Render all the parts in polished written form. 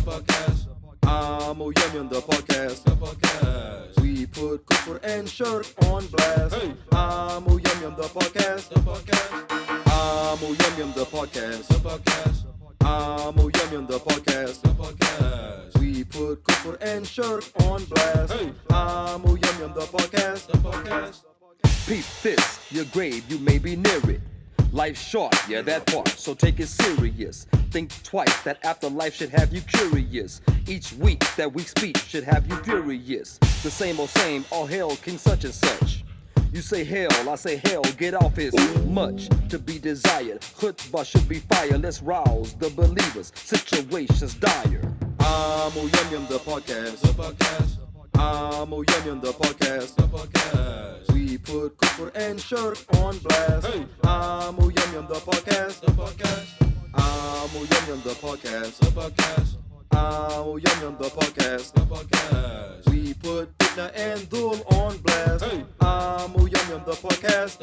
Amo Yum Yum the podcast. We put kufr and shirk on blast. Amo Yum Yum the podcast. Amo Yum Yum the podcast. Amo Yum Yum the podcast. We put kufr and shirk on blast. Amo Yum Yum the podcast. Peep this, your grave, you may be near it. Life's short, yeah, that part, so take it serious. Think twice, that afterlife should have you curious. Each week, that week's speech should have you furious. The same old same, all hail King such and such. You say hell, I say hell, get off is much to be desired. Khutbah should be fire, let's rouse the believers. Situations dire. Amo Yum Yum the podcast. Amo Yum Yum the podcast. We put kufr and shirk on blast. Amo Yum Yum the podcast. Amo Yum Yum the podcast. Amo Yum Yum the podcast. We put fitna and dhul on blast. Amo Yum Yum the podcast.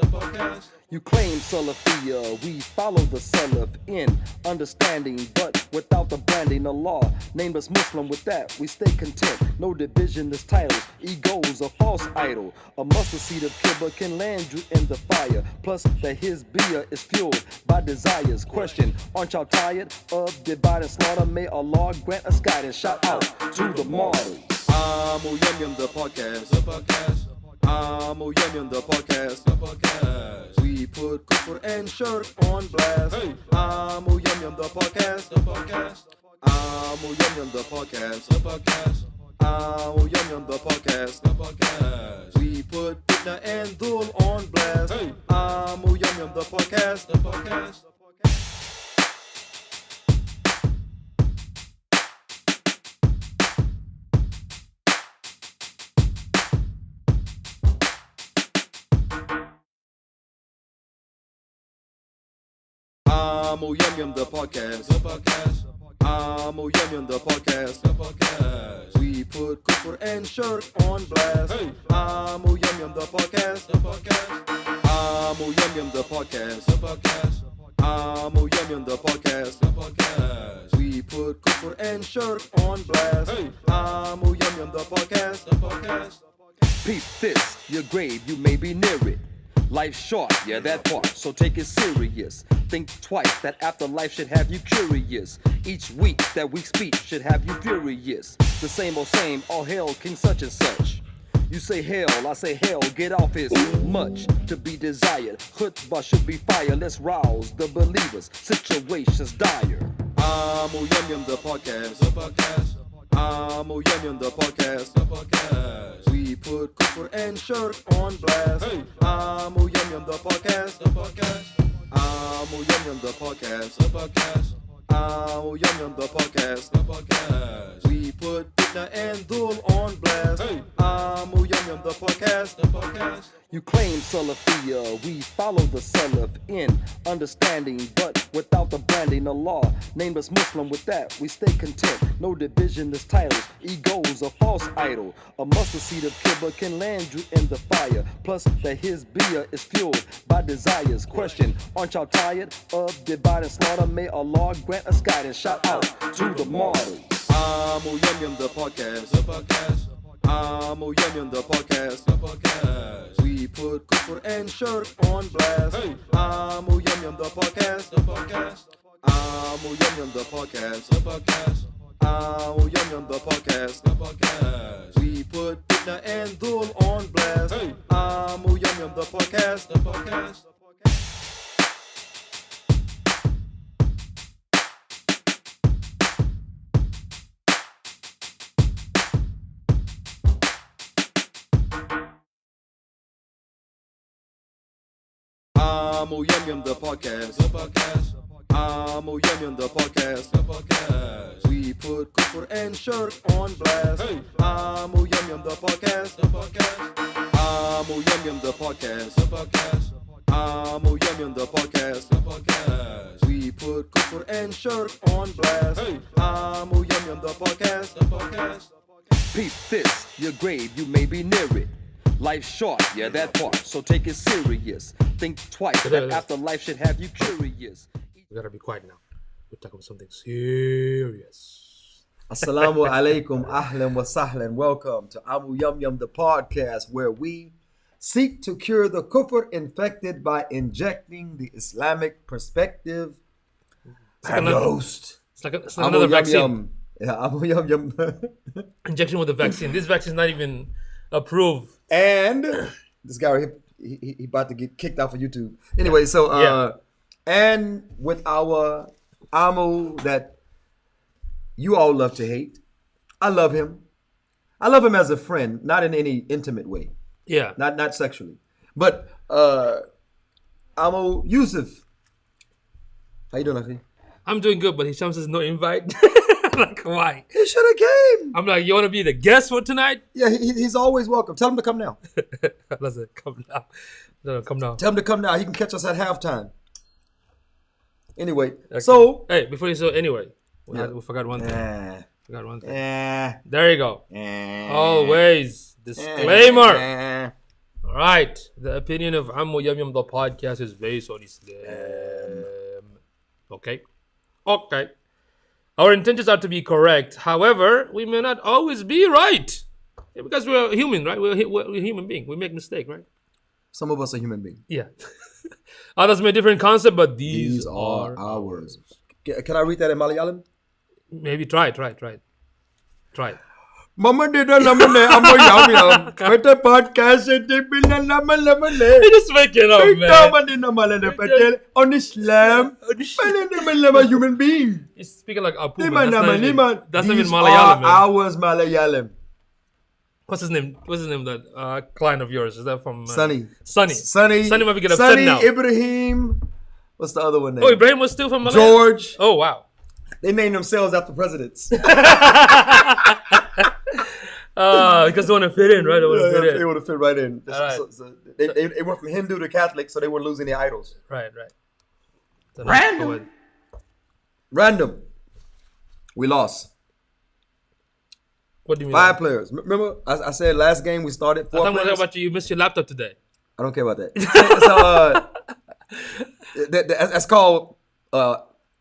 You claim Salafiyya, we follow the Salaf in understanding, but without the branding. Allah named us Muslim, with that we stay content. No division is titles, ego's a false idol. A mustard seed of kibba can land you in the fire. Plus that his beer is fueled by desires. Question, aren't y'all tired of divide and slaughter? May Allah grant us guidance. Shout out to the martyrs. Amo Yum Yum the podcast. Amo Yum Yum the podcast. We put kufr and shirk on blast. Amo Yum Yum the podcast. Amo Yum Yum the podcast. Amo Yum Yum the podcast. We put fitna and dhul on blast. Amo Yum Yum the podcast. Amo Yum Yum the podcast. Amo Yum Yum the podcast. We put kufr and shirk on blast. Amo Yum Yum the podcast. Amo Yum Yum the podcast. Amo Yum Yum the podcast. We put kufr and shirk on blast. Amo Yum Yum the podcast. Peep this, your grave, you may be near it. Life's short, yeah, that part, so take it serious. Think twice, that afterlife should have you curious. Each week, that week's speech should have you furious. The same old same, all hail King such and such. You say hell, I say hell, get off is much to be desired. Khutbah should be fire, let's rouse the believers. Situations dire. Amo Yum Yum the podcast. Amo Yum Yum the podcast. We put kufr and shirk on blast. Amo Yum Yum the podcast. Amo Yum Yum the podcast. Amo Yum Yum the podcast. We put fitna and dhul on blast. Amo Yum Yum the podcast. You claim Salafiyya, we follow the Salaf in understanding, but without the branding. Allah named us Muslim, with that we stay content. No division is titles, ego's a false idol. A mustard seed of kibba can land you in the fire. Plus that his beer is fueled by desires. Question, aren't y'all tired of divide and slaughter? May Allah grant us guidance. Shout out to the martyrs. Amo Yum Yum the podcast. Amo Yum Yum the podcast. We put kufr and shirk on blast. Amo Yum Yum the podcast. Amo Yum Yum the podcast. Amo Yum Yum the podcast. We put fitna and dhul on blast. Amo Yum Yum the podcast. Amo Yum Yum the podcast. Amo Yum Yum the podcast. We put kufr and shirk on blast. Amo Yum Yum the podcast. Amo Yum Yum the podcast. Amo Yum Yum the podcast. We put kufr and shirk on blast. Amo Yum Yum the podcast. Peep this, your grave, you may be near it. Life's short, yeah, that part, so take it serious. Think twice, that afterlife should have you curious. We gotta be quiet now. We're talking about something serious. Assalamu alaikum, ahlan wa sahlan. Welcome to Amu Yum Yum, the podcast where we seek to cure the kufr infected by injecting the Islamic perspective. I'm your host. It's like Amu another Yum vaccine. Yum. Yeah, Amu Yum Yum. Injection with a vaccine. This vaccine is not even approved. And this guy, he about to get kicked off of YouTube. Anyway, so, and with our Amu that you all love to hate. I love him. I love him as a friend, not in any intimate way. Yeah. Not sexually. But Amu Yusuf. How you doing, Afi? I'm doing good, but Hisham says no invite. Like, why? He should have came. I'm like, you want to be the guest for tonight? Yeah, he's always welcome. Tell him to come now. Listen, come now. No, come now. Tell him to come now. He can catch us at halftime. Anyway, Okay. so Hey, before you say anyway, we forgot one thing. There you go. Always. Disclaimer. All right. The opinion of Ammu Yum Yum, the podcast, is based on Islam. Okay. Our intentions are to be correct. However, we may not always be right. Because we're human, right? We're human beings. We make mistakes, right? some of us are human beings. Yeah. Others may different concept, but these are are ours. Can I read that in Malayalam? Maybe try. Mama did a lemon, I'm a yum. But the podcast is lemon. You're just making up, man. On Islam, I'm a human being. You're speaking like Apu, Lima, man. That's not even These Malayalam, are man. ours, Malayalam. What's his name? That client of yours? Is that from Sunny. Sunny might be getting upset now. Ibrahim. What's the other one name? Oh, Ibrahim was still from Malayalam? George. Oh, wow. They named themselves after presidents. Because they want to fit in, right? They want to fit in. They would have fit right in. Right. So they went from Hindu to Catholic, so they weren't losing their idols. Right. So Random. We lost. What do you mean? 5 players. Remember, I said last game we started 4 I thought we were players? talking about you missed your laptop today. I don't care about that. So that's called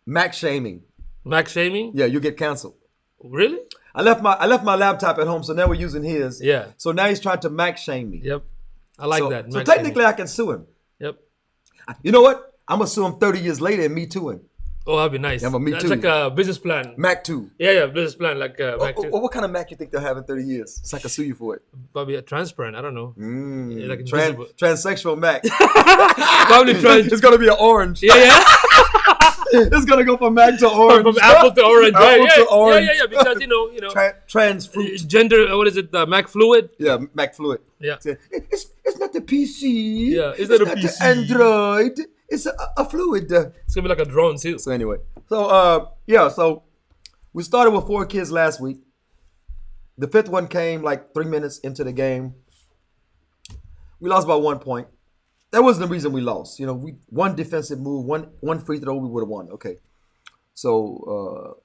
Mac shaming. Mac shaming? Yeah, you get canceled. Really? I left my laptop at home, so now we're using his. Yeah. So now he's trying to Mac shame me. Yep. I like that. So Mac technically, I can sue him. shaming. Yep. You know what? I'm gonna sue him 30 years later and me too him. Oh, that'd be nice. Yeah, but me That's too. like a business plan. Mac 2. Yeah, business plan like Mac 2. What kind of Mac you think they'll have in 30 years? So I can sue you for it. Probably a transparent. I don't know. Yeah, like invisible. Transsexual Mac. Probably It's gonna be an orange. Yeah. It's gonna go from Mac to orange. From apple to orange. Apple to orange. Yeah. Because you know. Trans fruit. Gender. What is it? Mac fluid. Yeah, Mac fluid. Yeah. It's not the PC. Yeah, it's not a not PC. the Android. It's a fluid. It's gonna be like a drone too. So anyway, so we started with 4 kids last week. The 5th one came like 3 minutes into the game. We lost by 1 point. That wasn't the reason we lost. You know, one defensive move, one free throw, we would have won. Okay, so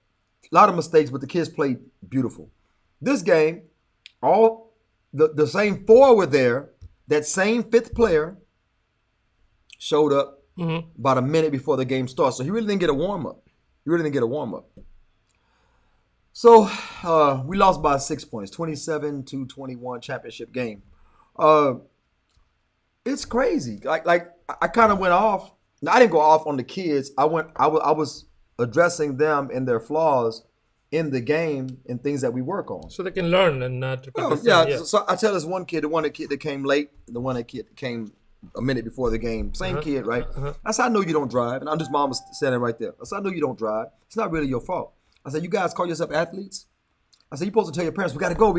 a lot of mistakes, but the kids played beautiful. This game, all the same 4 were there. That same 5th player showed up about a minute before the game starts. So he really didn't get a warm-up. So we lost by 6 points, 27-21 championship game. It's crazy. Like I kind of went off. Now, I didn't go off on the kids. I was addressing them and their flaws in the game and things that we work on. So they can learn and not. So I tell this one kid, the kid that came late, the one that came a minute before the game, same kid, right? I said, I know you don't drive, and his mom was standing right there. I said, I know you don't drive. It's not really your fault. I said, you guys call yourself athletes? I said, you're supposed to tell your parents, we gotta go.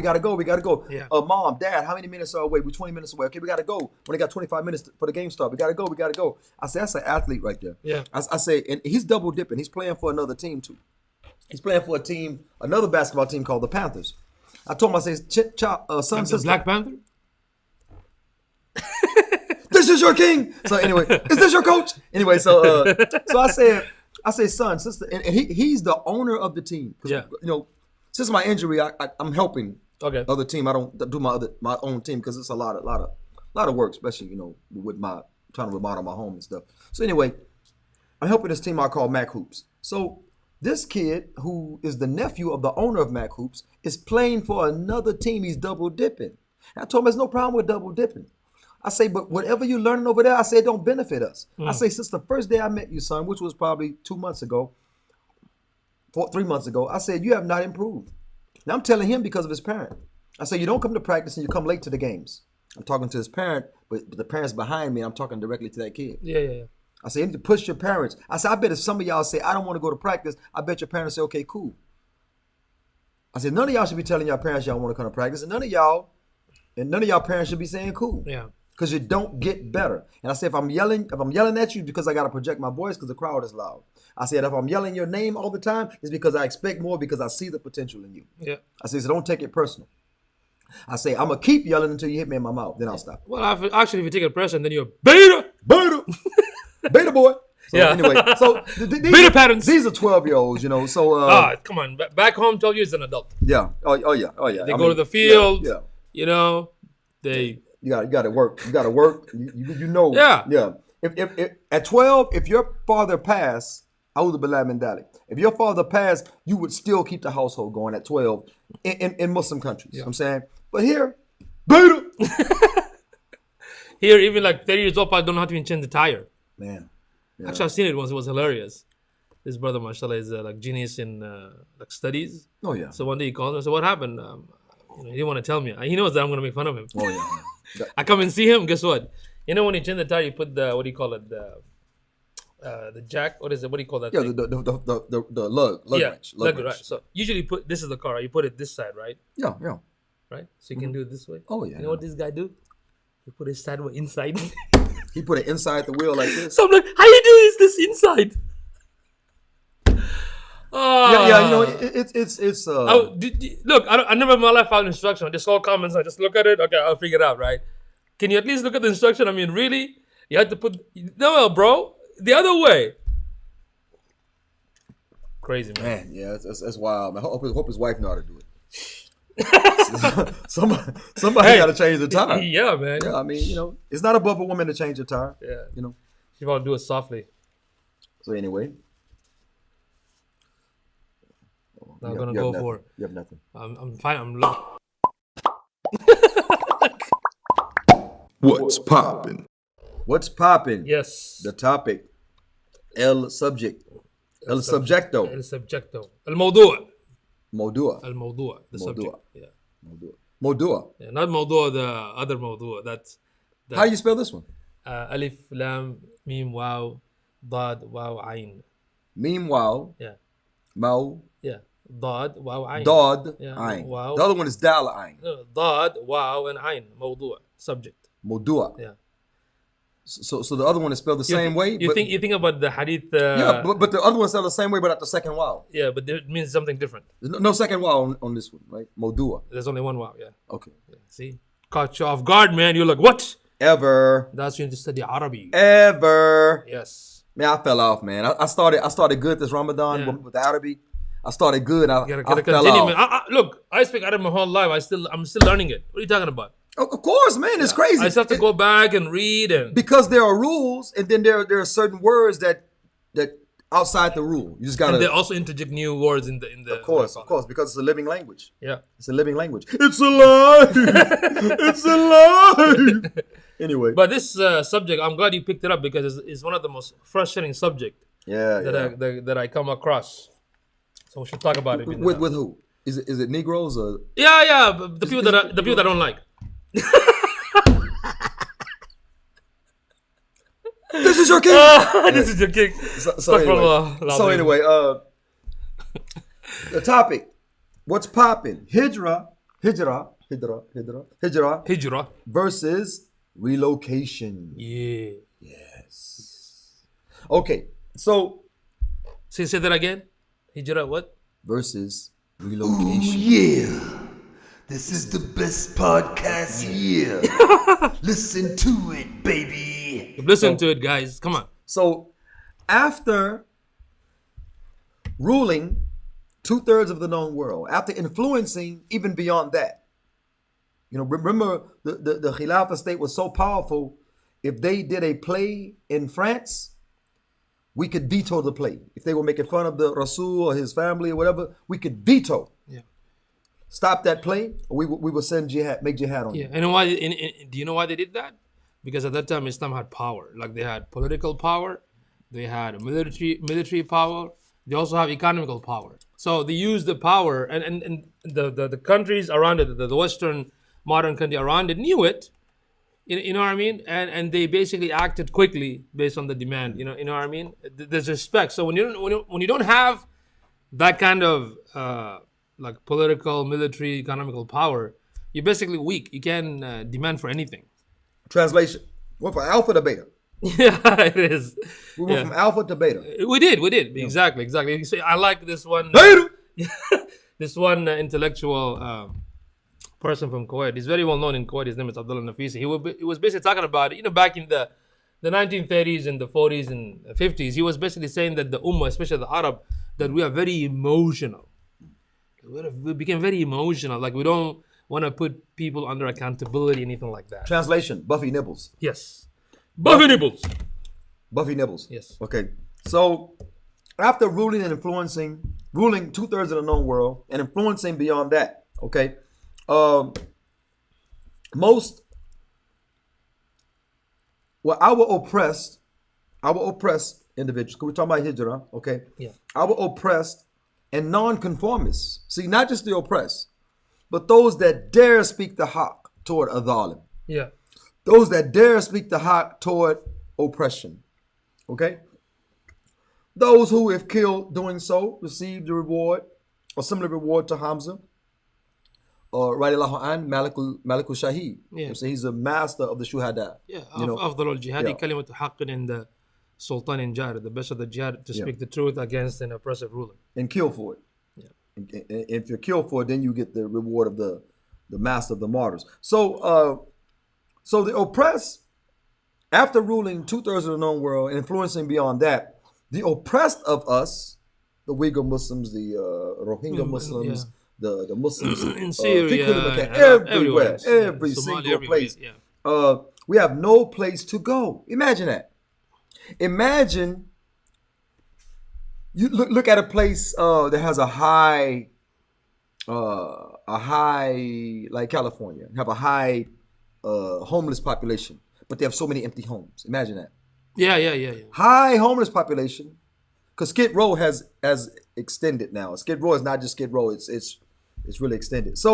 Yeah. Mom, Dad, how many minutes are away? We're 20 minutes away. Okay, we gotta go. When they got 25 minutes for the game start, we gotta go. I said, that's an athlete right there. Yeah. I say, and he's double dipping. He's playing for another team too. He's playing for another basketball team called the Panthers. I told him, I said, son, The Black Panther. this is your king. So anyway, is this your coach? Anyway, so I said, son, sister, and he's the owner of the team. Yeah. You know, since my injury, I'm helping Okay. other team. I don't do my own team because it's a lot of work, especially with my trying to remodel my home and stuff. So anyway, I'm helping this team I call Mac Hoops. So This kid, who is the nephew of the owner of Mac Hoops, is playing for another team. He's double dipping. And I told him there's no problem with double dipping. I say, but whatever you're learning over there, I say, it don't benefit us. I say, since the first day I met you, son, which was probably 3 months ago, I said, you have not improved. Now I'm telling him because of his parent. I say, you don't come to practice and you come late to the games. I'm talking to his parent, but the parent's behind me. I'm talking directly to that kid. Yeah. I say, you need to push your parents. I say, I bet if some of y'all say, I don't want to go to practice, I bet your parents say, okay, cool. I said, none of y'all should be telling your parents y'all want to come to practice, and none of y'all parents should be saying cool. Yeah. Because you don't get better. And I said, if I'm yelling at you because I got to project my voice because the crowd is loud. I said, if I'm yelling your name all the time, it's because I expect more because I see the potential in you. Yeah. I said, so don't take it personal. I say, I'm going to keep yelling until you hit me in my mouth. Then I'll stop. Well, actually, if you take it personal, then you're beta. Beta boy. So Yeah. anyway, so Beta patterns. These are 12-year-olds, you know. So Come on. Back home, 12 years an adult. yeah. Oh yeah. They go to the field. Yeah. You know, they. You got to work. You got to work. You know. Yeah. Yeah. If at 12, if your father passed, A'udhu Billahi min Dhalik. If your father passed, you would still keep the household going at 12 in Muslim countries. You know what I'm saying? But here, beta. Here, even like 30 years old, I don't know how to even change the tire. Man. Yeah. Actually, I've seen it once. It was hilarious. This brother, mashallah, is like genius in like studies. Oh yeah. So one day he calls me. I said, "What happened?" He didn't want to tell me. He knows that I'm gonna make fun of him. Oh yeah. I come and see him. Guess what? You know when you change the tire, you put the what do you call it? The jack. What is it? What do you call that? Yeah. thing? The lug wrench. Lug wrench. Right. So usually this is the car. Right? You put it this side, right? Yeah. Right. So you can do it this way. Oh yeah. You know what this guy do? He put his side inside. He put it inside the wheel like this. So I'm like, how you do this inside? Yeah, you know, it's look, I never in my life found instruction. I just saw comments. I just look at it. Okay, I'll figure it out, right? Can you at least look at the instruction? I mean, really? You had to put no, bro, the other way. Crazy man. yeah, that's wild. I hope his wife know how to do it. Somebody got to change the tire. Yeah, man. Yeah, I mean, you know, it's not above a woman to change a tire. Yeah, you know. She want to do it softly. So anyway. I'm gonna go nothing. for it. You have nothing. I'm fine. What's poppin'? What's popping? Yes. The topic. El subject. El subjecto. El subjecto. El موضوع. Modua. El موضوع. The subject. Yeah. Modua. Yeah. Not موضوع, the other موضوع. That's. How you spell this one? ألف لام ميم واو ضاد واو عين. Meanwhile. Yeah. Mau. Yeah. ضاد واو عين. Dod. Yeah. Ain. Wow. The other one is Dal Ain. No, ضاد واو and عين. موضوع. Subject. Modua. Yeah. So the other one is spelled the same way. You think about the hadith. Yeah, but the other one is spelled the same way, but at the second wow. Yeah, but it means something different. There's no second wow on this one, right? Modua. There's only one wow. Yeah. Okay. Yeah. See, caught you off guard, man. You're like, what? Ever. That's you need to study Arabic. Ever. Yes. Man, I fell off, man. I started good this Ramadan with the Arabic. I started good. I gotta fell continue, off. man. Look, I speak Arabic my whole life. I'm still learning it. What are you talking about? Of course, man. It's crazy. I still have to go back and read and because there are rules, and then there are certain words that outside the rule. You just gotta. And they also interject new words in the. Of course, because it's a living language. Yeah. It's a living language. It's alive. It's alive. Anyway. But this subject, I'm glad you picked it up because it's one of the most frustrating subjects that I come across. So we should talk about it. With who? Is it Negroes or? Yeah. But the people that I don't like. This is your king. This is your king. So anyway, the topic. What's popping? Hijrah versus relocation. Yeah. Yes. Okay. So. Say that again. Hijrah what? Versus relocation. Yeah. This is the best podcast here. Listen to it, baby. Listen to it, guys. Come on. So, after ruling 2/3 of the known world, after influencing even beyond that, you know, remember the Khilafah state was so powerful. If they did a play in France, we could veto the play. If they were making fun of the Rasul or his family or whatever, we could veto. Yeah. Stop that play, or we will send jihad, make jihad on you. And why? Do you know why they did that? Because at that time Islam had power. Like they had political power, they had military power. They also have economical power. So they used the power, and the countries around it, the Western modern country around it, knew it. You know what I mean? And they basically acted quickly based on the demand. You know what I mean? There's respect. So when you don't have that kind of like political, military, economical power, you're basically weak. You can't demand for anything. Translation. Went from alpha to beta. Yeah, it is. We went from alpha to beta. We did. Exactly. You see, I like this one. Beta! This one intellectual person from Kuwait. He's very well known in Kuwait. His name is Abdullah Nafisi. He was basically talking about, back in the 1930s and the 40s and 50s. He was basically saying that the Ummah, especially the Arab, that we are very emotional. We became very emotional. Like we don't want to put people under accountability, anything like that. Translation. Buffy Nibbles. Yes. Buffy Nibbles. Buffy Nibbles. Yes. Okay. So after ruling 2/3 of the known world and influencing beyond that, okay, our oppressed individuals, because we're talking about Hijrah, okay? Yeah. Our oppressed and non-conformists, see, not just the oppressed, but those that dare speak the haqq toward a dhalim. Yeah. Those that dare speak the haqq toward oppression, okay? Those who, if killed doing so, receive the reward, or similar reward to Hamza, or radiallahu an, Malikul Shaheed. Yeah. So he's a master of the shuhada. Yeah. You know? أفضل الجهاد Yeah. كلمة حق in the Sultan in Jihad, the best of the jihad to speak the truth against an oppressive ruler. And kill for it. Yeah. And if you're killed for it, then you get the reward of the master of the martyrs. So the oppressed, after ruling 2/3 of the known world and influencing beyond that, the oppressed of us, the Uyghur Muslims, the Rohingya Muslims, the Muslims In Syria, everywhere, everywhere. every Somalia, single everywhere, place. yeah. We have no place to go. Imagine that. Imagine you look at a place that has a high like California, have a high homeless population, but they have so many empty homes. Imagine that. Yeah. High homeless population, because Skid Row has extended now. Skid Row is not just Skid Row; it's really extended. So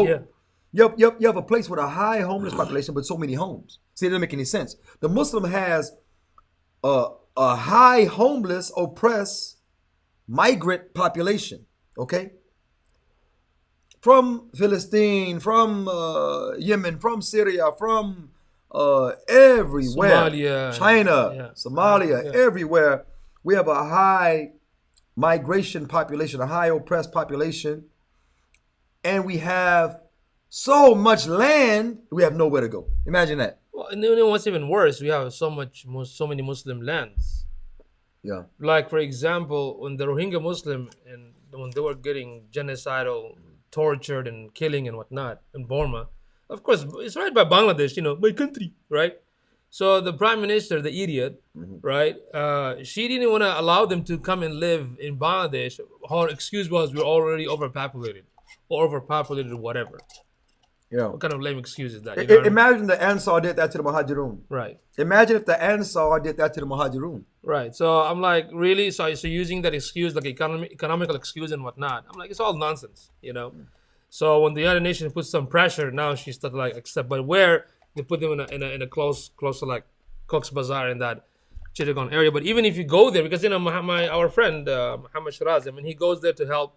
you have a place with a high homeless population, but so many homes. See, it doesn't make any sense. The Muslim has a high homeless, oppressed, migrant population. Okay, from Philistine, from Yemen, from Syria, from everywhere, Somalia, China, Somalia, Yeah. everywhere. We have a high migration population, a high oppressed population, and we have so much land, we have nowhere to go. Imagine that. Well, and you know what's even worse? We have so many Muslim lands. Yeah. Like for example, when the Rohingya Muslim and when they were getting genocidal, tortured and killing and whatnot in Burma, of course it's right by Bangladesh, my country, right? So the prime minister, the idiot, right? She didn't want to allow them to come and live in Bangladesh. Her excuse was we're already overpopulated, or whatever. Yeah. What kind of lame excuse is that? You know what I mean? Imagine the Ansar did that to the Muhajirun. Right. Imagine if the Ansar did that to the Muhajirun. Right. So I'm like, really? So using that excuse, like economical excuse and whatnot, I'm like, it's all nonsense, So when the United Nations puts some pressure, now she started like accept. But where they put them in a close to like Cox's Bazar in that Chittagong area. But even if you go there, because our friend Muhammad Shiraz, he goes there to help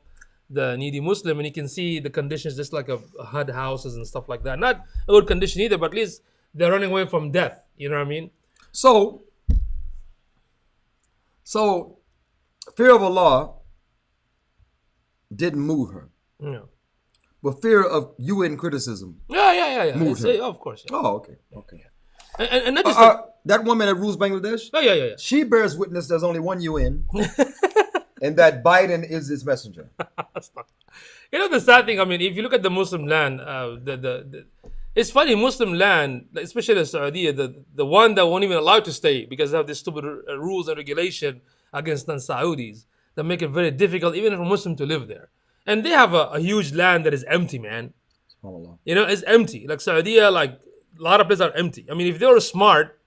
the needy Muslim, and you can see the conditions just like a HUD houses and stuff like that. Not a good condition either, but at least they're running away from death. You know what I mean? So fear of Allah didn't move her. Yeah. But fear of UN criticism. Yeah. Moved her. Of course. Yeah. Oh, okay. And not just that woman that rules Bangladesh, yeah. she bears witness there's only one UN, and that Biden is its messenger. The sad thing, if you look at the Muslim land, it's funny, Muslim land, especially the Saudi, the one that won't even allow to stay because they have these stupid rules and regulation against non-Saudis that make it very difficult even for Muslims to live there. And they have a huge land that is empty, man. SubhanAllah. You know, it's empty. Like Saudi, like a lot of places are empty. I mean, if they were smart,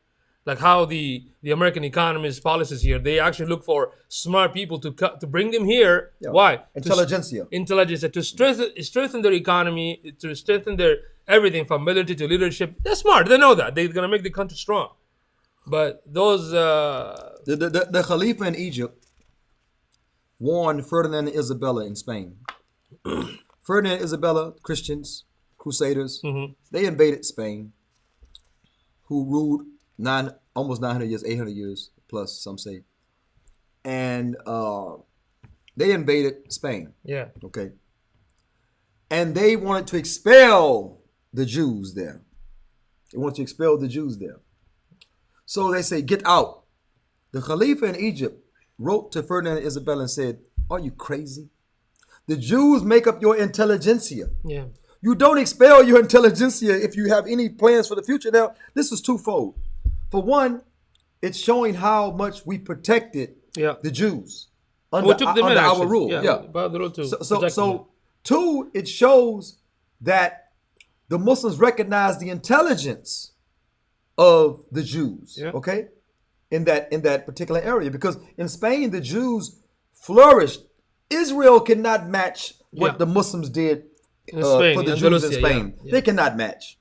like how the American economist policies here, they actually look for smart people to bring them here. Yeah. Why? Intelligentsia. Intelligentsia to strengthen their economy, to strengthen their everything from military to leadership. They're smart. They know that they're gonna make the country strong. But those The Khalifa in Egypt warned Ferdinand and Isabella in Spain. Ferdinand and Isabella, Christians, Crusaders, they invaded Spain, who ruled almost 900 years, 800 years plus, some say. And they invaded Spain. yeah. Okay. And they wanted to expel the Jews there. They wanted to expel the Jews there. So they say, get out. The Khalifa in Egypt wrote to Ferdinand and Isabella and said, are you crazy? The Jews make up your intelligentsia. Yeah. You don't expel your intelligentsia if you have any plans for the future. Now, this is twofold. For one, it's showing how much we protected the Jews We under, took them in, under our actually. rule. Yeah. About the rule to So protect them. two, it shows that the Muslims recognize the intelligence of the Jews. Yeah. Okay, in that particular area, because in Spain the Jews flourished. Israel cannot match what Yeah. the Muslims did In Spain, for the in Jews in Andalusia, Spain. yeah. They cannot match.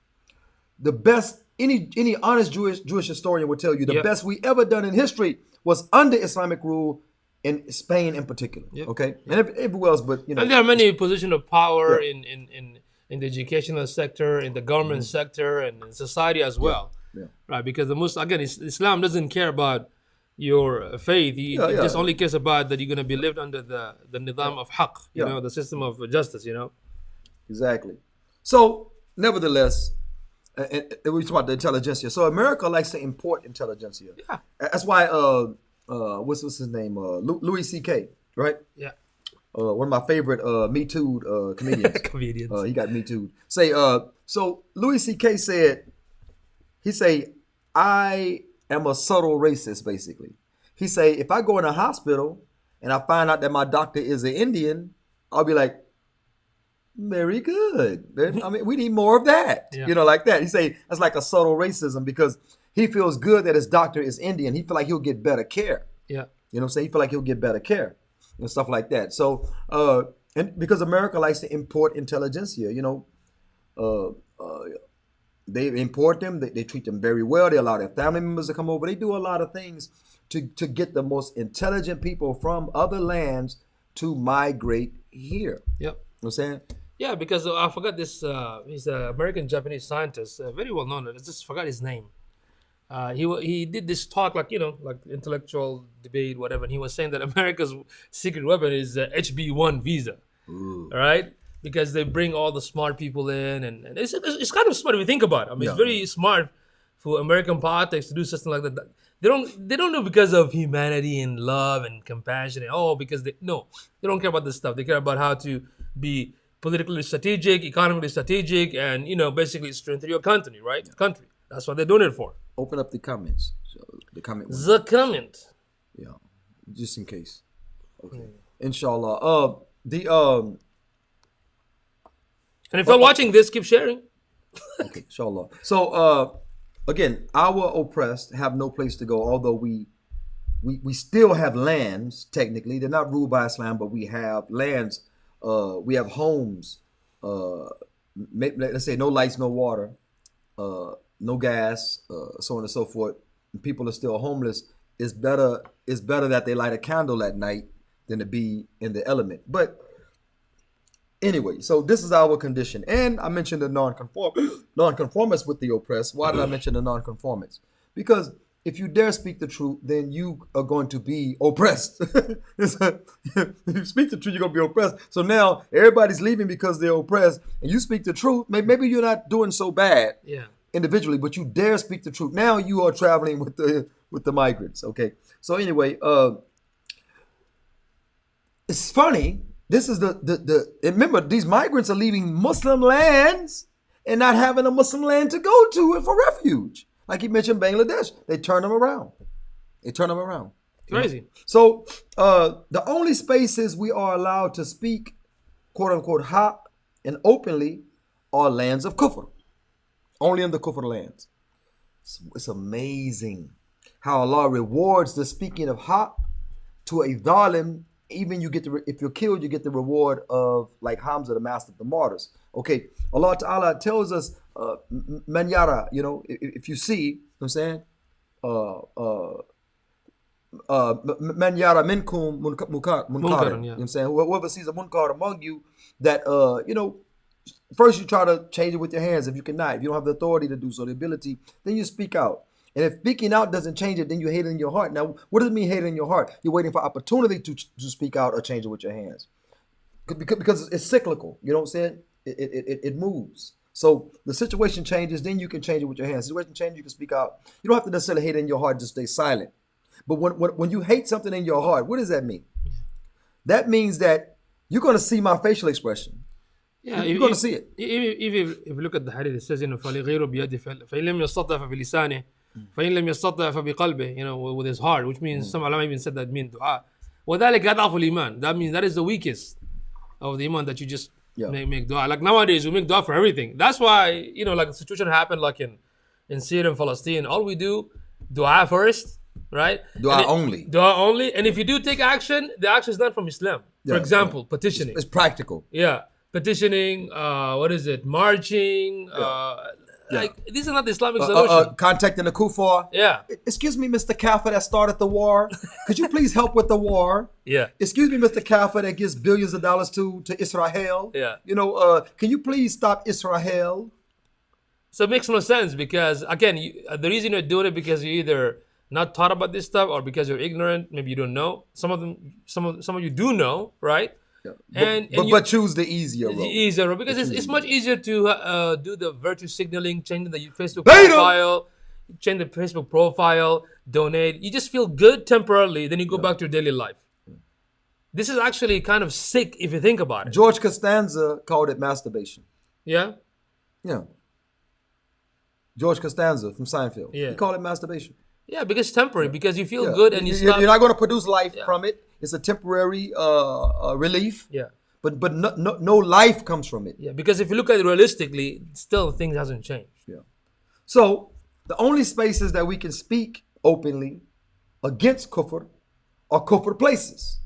The best any honest Jewish historian will tell you the Yeah. best we ever done in history was under Islamic rule in Spain in particular. Yeah. Okay, and everywhere else, but you know. And there are many positions of power in the educational sector, in the government sector, and in society as well. Yeah. Right, because the Muslim, again, Islam doesn't care about your faith. He just only cares about that you're going to be lived under the nizam of haqq, you know, the system of justice, you know. Exactly. So, nevertheless, we talk about the intelligentsia. So America likes to import intelligentsia. Yeah. That's why what's his name? Louis C.K. Right? Yeah. One of my favorite Me Too comedians. Comedians. He got Me Too. So Louis C.K. said, I am a subtle racist, basically. He say, if I go in a hospital and I find out that my doctor is an Indian, I'll be like, very good. I mean, we need more of that. Yeah. You know, like that. He say that's like a subtle racism because he feels good that his doctor is Indian. He feel like he'll get better care. Yeah. You know what I'm saying? He feel like he'll get better care and stuff like that. So, and because America likes to import intelligentsia, you know, they import them. They treat them very well. They allow their family members to come over. They do a lot of things to get the most intelligent people from other lands to migrate here. Yep. You know what I'm saying? Yeah, because I forgot this. He's an American-Japanese scientist, very well known. I just forgot his name. He did this talk, like, you know, like intellectual debate, whatever. And he was saying that America's secret weapon is HB1 visa, all right? Because they bring all the smart people in, and it's kind of smart if you think about it. I mean, it's very smart for American politics to do something like that. They don't do it because of humanity and love and compassion. And, because they don't care about this stuff. They care about how to be politically strategic, economically strategic, and, you know, basically strengthen your country, right? Country. That's what they're doing it for. Open up the comments. So the comment. The comment. Yeah, just in case. Okay. Inshallah. And if you're watching this, keep sharing. Okay, inshallah. So again, our oppressed have no place to go, although we still have lands, technically. They're not ruled by Islam, but we have lands, we have homes, let's say no lights, no water, no gas, so on and so forth. And people are still homeless. It's better that they light a candle at night than to be in the element. But anyway, so this is our condition. And I mentioned the nonconformists with the oppressed. Why did I mention the nonconformists? Because if you dare speak the truth, then you are going to be oppressed. If you speak the truth, you're going to be oppressed. So now everybody's leaving because they're oppressed. And you speak the truth. Maybe you're not doing so bad individually, but you dare speak the truth. Now you are traveling with the migrants. Okay. So anyway, it's funny. This is remember, these migrants are leaving Muslim lands and not having a Muslim land to go to for refuge. Like he mentioned Bangladesh, they turn them around. Crazy. So the only spaces we are allowed to speak, quote unquote, haq and openly are lands of kufr. Only in the kufr lands. It's amazing how Allah rewards the speaking of haq to a dhalim. Even you get if you're killed, you get the reward of like Hamza, the master of the martyrs. Okay, Allah Ta'ala tells us, man yara, if you see, you know what I'm saying, man yara minkum munkar, you know what I'm saying, whoever sees a munkar among you, that first you try to change it with your hands. If you cannot, if you don't have the authority to do so, the ability, then you speak out. And if speaking out doesn't change it, then you hate it in your heart. Now, what does it mean hate it in your heart? You're waiting for opportunity to speak out or change it with your hands. Because it's cyclical. You know what I'm saying? It moves. So the situation changes, then you can change it with your hands. Situation changes, you can speak out. You don't have to necessarily hate it in your heart, just stay silent. But when you hate something in your heart, what does that mean? That means that you're going to see my facial expression. Yeah, you're going to see it. If you look at the hadith, it says, فَلِغَيْرُ بِيَدِهِ فَإِنْ لَمْ يَسْتَطِعْ فَبِلِسَانِهِ فَإِنْ لَمْ يَسْتَطِعْ فَبِقَلْبِهِ, with his heart, which means some ulama even said that mean dua. وَذَلِكَ أَضْعَفُ الْإِيمَانِ. That means that is the weakest of the iman, that you just make dua. Like nowadays, we make dua for everything. That's why, like the situation happened like in Syria and Palestine. All we do, dua first, right? Dua only. Dua only. And if you do take action, the action is not from Islam. For example, petitioning. It's practical. Yeah. Petitioning, marching, these are not the Islamic solution. Contacting the kuffar. Yeah. Excuse me, Mr. Kafir that started the war. Could you please help with the war? Yeah. Excuse me, Mr. Kafir that gives billions of dollars to Israel. Yeah. Can you please stop Israel? So it makes no sense because, again, the reason you're doing it because you're either not taught about this stuff or because you're ignorant. Maybe you don't know. Some of you do know, right? Yeah. But choose the easier road. The easier road, because it's much easier to do the virtue signaling, change the Facebook profile, change the Facebook profile, donate. You just feel good temporarily, then you go back to your daily life. This is actually kind of sick if you think about it. George Costanza called it masturbation. Yeah? Yeah. George Costanza from Seinfeld. Yeah. He called it masturbation. Yeah, because it's temporary, because you feel good and you're not going to produce life from it. It's a temporary relief. Yeah. But no life comes from it. Yeah, because if you look at it realistically, still things hasn't changed. Yeah. So the only spaces that we can speak openly against kufr are kufr places.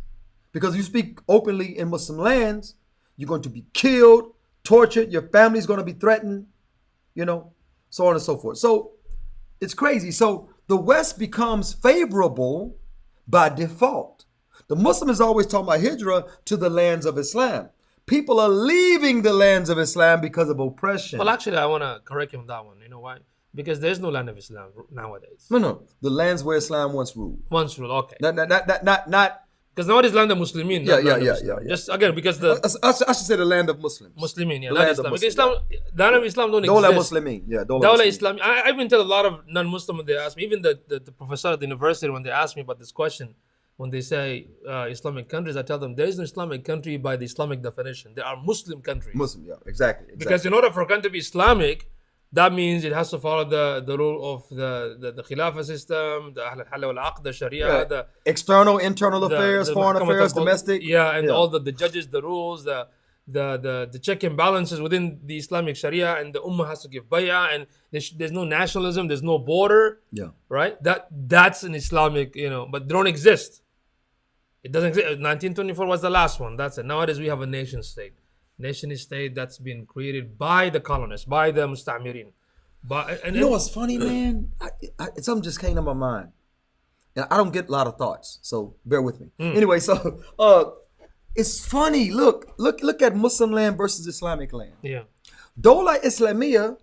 Because you speak openly in Muslim lands, you're going to be killed, tortured, your family's going to be threatened, so on and so forth. So it's crazy. So the West becomes favorable by default. The Muslim is always talking about hijrah to the lands of Islam. People are leaving the lands of Islam because of oppression. Well, actually, I want to correct him on that one. You know why? Because there's no land of Islam nowadays. No. The lands where Islam once ruled. Once ruled, okay. Not. Because nowadays land of Muslimin. Yeah. Just again, because I should say the land of Muslims. Muslimin, yeah, the not land Islam. of Because Muslims. land of Islam don't Dawla exist. Muslimin. Yeah, Dawla Islam. I even tell a lot of non-Muslim when they ask me, even the professor at the university, when they ask me about this question, when they say Islamic countries, I tell them there is no Islamic country by the Islamic definition. There are Muslim countries. Muslim, yeah, exactly. Because in order for a country to be Islamic, that means it has to follow the rule of the Khilafah system, the Ahl al-Hal wal-Aqd, the Sharia, the external, internal affairs, foreign affairs, domestic. And all the judges, the rules, the check and balances within the Islamic Sharia, and the Ummah has to give bay'ah, and there's no nationalism, there's no border. Yeah. Right? That's an Islamic, but they don't exist. It doesn't exist. 1924 was the last one. That's it. Nowadays we have a nation state. Nation state that's been created by the colonists, by the musta'mirin. You know what's funny, man? Something just came to my mind. And I don't get a lot of thoughts, so bear with me. Anyway, so it's funny. Look at Muslim land versus Islamic land. Yeah. Dawla Islamiyah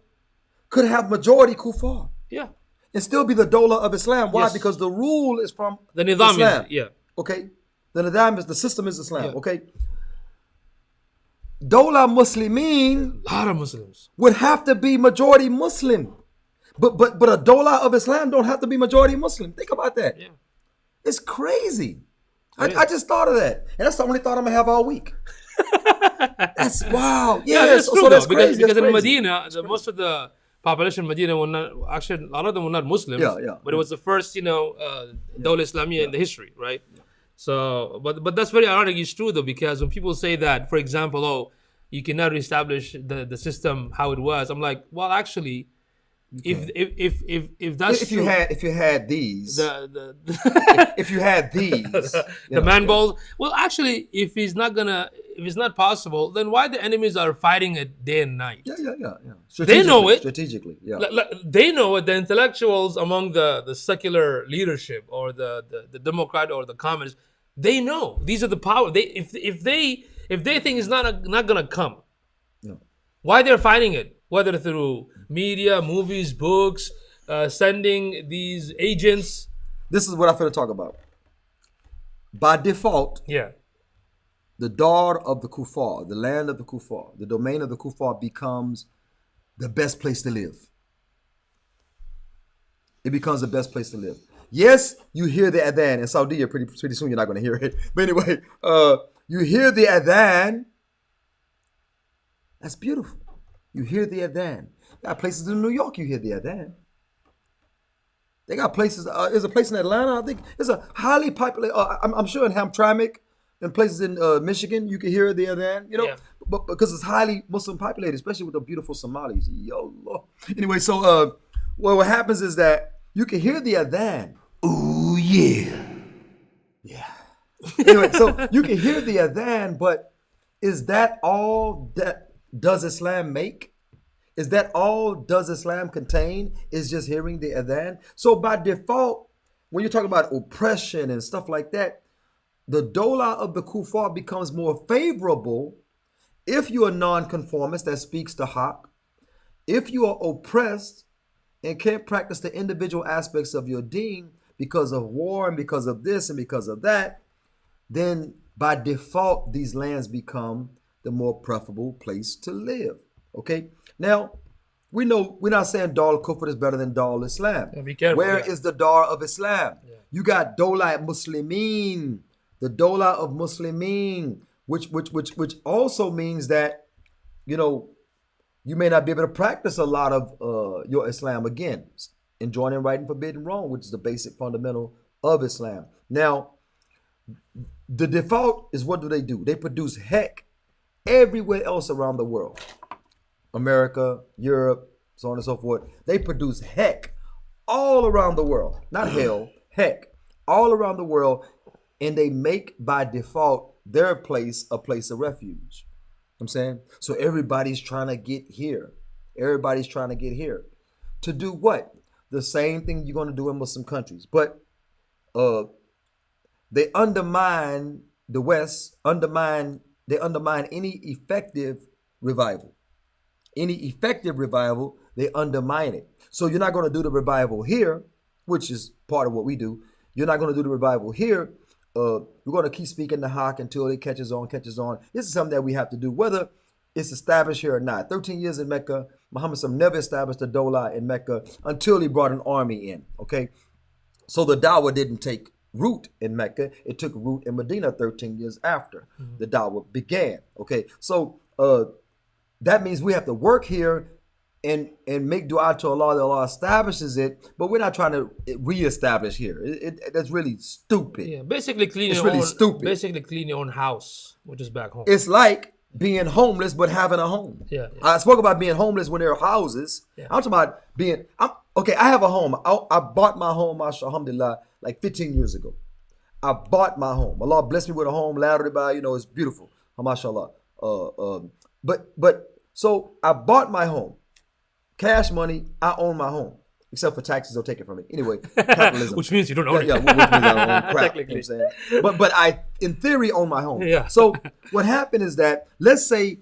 could have majority kuffar. Yeah. And still be the Dawla of Islam. Why? Yes. Because the rule is from the nizam Islam. is, Okay? The nizam is, the system is Islam. Yeah. Okay? Dawla Muslimin, a lot of Muslims would have to be majority Muslim. But a Dawla of Islam don't have to be majority Muslim. Think about that. Yeah. It's crazy. I just thought of that. And that's the only thought I'm going to have all week. That's wow. Yeah, that's true, so that's because crazy. in Medina, most of the population in Medina were not, actually, a lot of them were not Muslims. Yeah. But it was the first, Dawla Islamiyya in the history, right? So, but that's very ironic. It's true though, because when people say that, for example, oh, you cannot reestablish the system how it was, I'm like, well, actually, if that's if you true, had these, the if you had these, the man balls. Well, actually, if it's not possible, then why the enemies are fighting it day and night? Yeah. They know it strategically. Yeah. They know it. The intellectuals among the secular leadership or the Democrat or the communist, they know these are the power. They if they think it's not gonna come, No. why they're fighting it? Whether through media, movies, books, sending these agents. This is what I'm going to talk about. By default, Yeah. the dar of the kuffar, the land of the kuffar, the domain of the kuffar becomes the best place to live. It becomes the best place to live. Yes, you hear the adhan. In Saudi, pretty soon you're not going to hear it. But anyway, you hear the adhan. That's beautiful. You hear the adhan. They got places in New York you hear the adhan. They got places. There's a place in Atlanta. I think it's a highly popular. I'm sure in Hamtramck and places in Michigan you can hear the adhan. Yeah. But because it's highly Muslim populated, especially with the beautiful Somalis. Yo, Lord. Anyway, so what happens is that you can hear the adhan. Ooh, yeah. Yeah. Anyway, so you can hear the adhan, but is that all that does Islam make? Is that all does Islam contain? Is just hearing the adhan? So by default, when you're talking about oppression and stuff like that, the dola of the kuffar becomes more favorable if you're a nonconformist that speaks to haqq, if you are oppressed and can't practice the individual aspects of your deen because of war and because of this and because of that, then by default, these lands become the more preferable place to live. Okay? Now, we know we're not saying Dar al-Kufr is better than Dar al-Islam. Yeah, be careful, Where is the Dar of Islam? Yeah. You got Dola Muslimin, the Dola of Muslimin, which also means that, you may not be able to practice a lot of your Islam again, enjoining right and forbidding wrong, which is the basic fundamental of Islam. Now, the default is, what do? They produce heck everywhere else around the world. America, Europe, so on and so forth. They produce heck all around the world. Not hell, heck, all around the world. And they make by default their place a place of refuge. I'm saying? So everybody's trying to get here. Everybody's trying to get here. To do what? The same thing you're going to do in Muslim countries. But they undermine the West, they undermine any effective revival. Any effective revival, they undermine it. So you're not going to do the revival here, which is part of what we do. You're not going to do the revival here. We're going to keep speaking the haqq until it catches on. This is something that we have to do, whether it's established here or not. 13 years in Mecca, Muhammad never established a dola in Mecca until he brought an army in, okay? So the dawah didn't take root in Mecca. It took root in Medina 13 years after the dawah began, okay? So that means we have to work here and make dua to Allah that Allah establishes it, but we're not trying to reestablish here. That's really stupid. Yeah, basically clean It's your really own. stupid. Basically clean your own house, which is back home. It's like being homeless but having a home. Yeah. I spoke about being homeless when there are houses. Yeah. I'm talking about I have a home. I bought my home, alhamdulillah, like 15 years ago. I bought my home. Allah blessed me with a home, laddered by, it's beautiful. MashaAllah. So I bought my home. Cash money, I own my home. Except for taxes, they'll take it from me. Anyway, capitalism. Which means you don't own it. Yeah, which means I don't own crap. Technically. You know what I'm saying? But I, in theory, own my home. Yeah. So what happened is that, let's say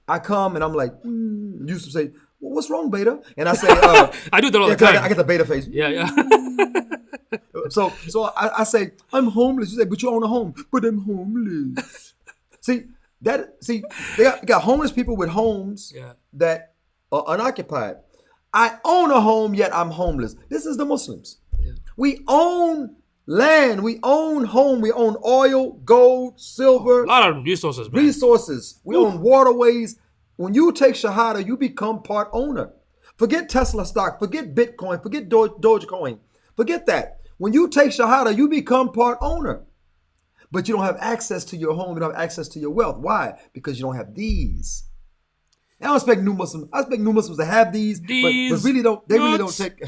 I come and I'm like, used to say, well, what's wrong, beta? And I say, I do that all the time. I get the beta face. Yeah. So I say, I'm homeless. You say, but you own a home. But I'm homeless. See, they got homeless people with homes that are unoccupied. I own a home, yet I'm homeless. This is the Muslims. Yeah. We own land. We own home. We own oil, gold, silver. A lot of resources, man. Resources. We own waterways. When you take Shahada, you become part owner. Forget Tesla stock. Forget Bitcoin. Forget Dogecoin. Forget that. When you take Shahada, you become part owner. But you don't have access to your home. You don't have access to your wealth. Why? Because you don't have these. I don't expect new Muslims. I expect new Muslims to have these, but really don't. They really don't take.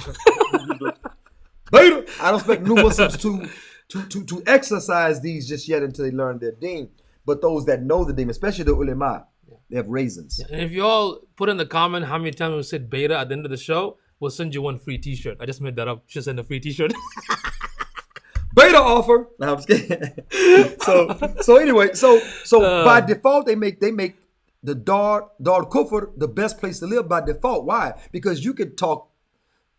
Beta. I don't expect new Muslims to exercise these just yet until they learn their deen. But those that know the deen, especially the ulama, they have raisins. Yeah. And if you all put in the comment how many times we said beta at the end of the show, we'll send you one free T-shirt. I just made that up. Just send a free T-shirt. Beta offer. No, I'm just kidding. so anyway, so by default they make the Dar Kufr the best place to live by default. Why? Because you can talk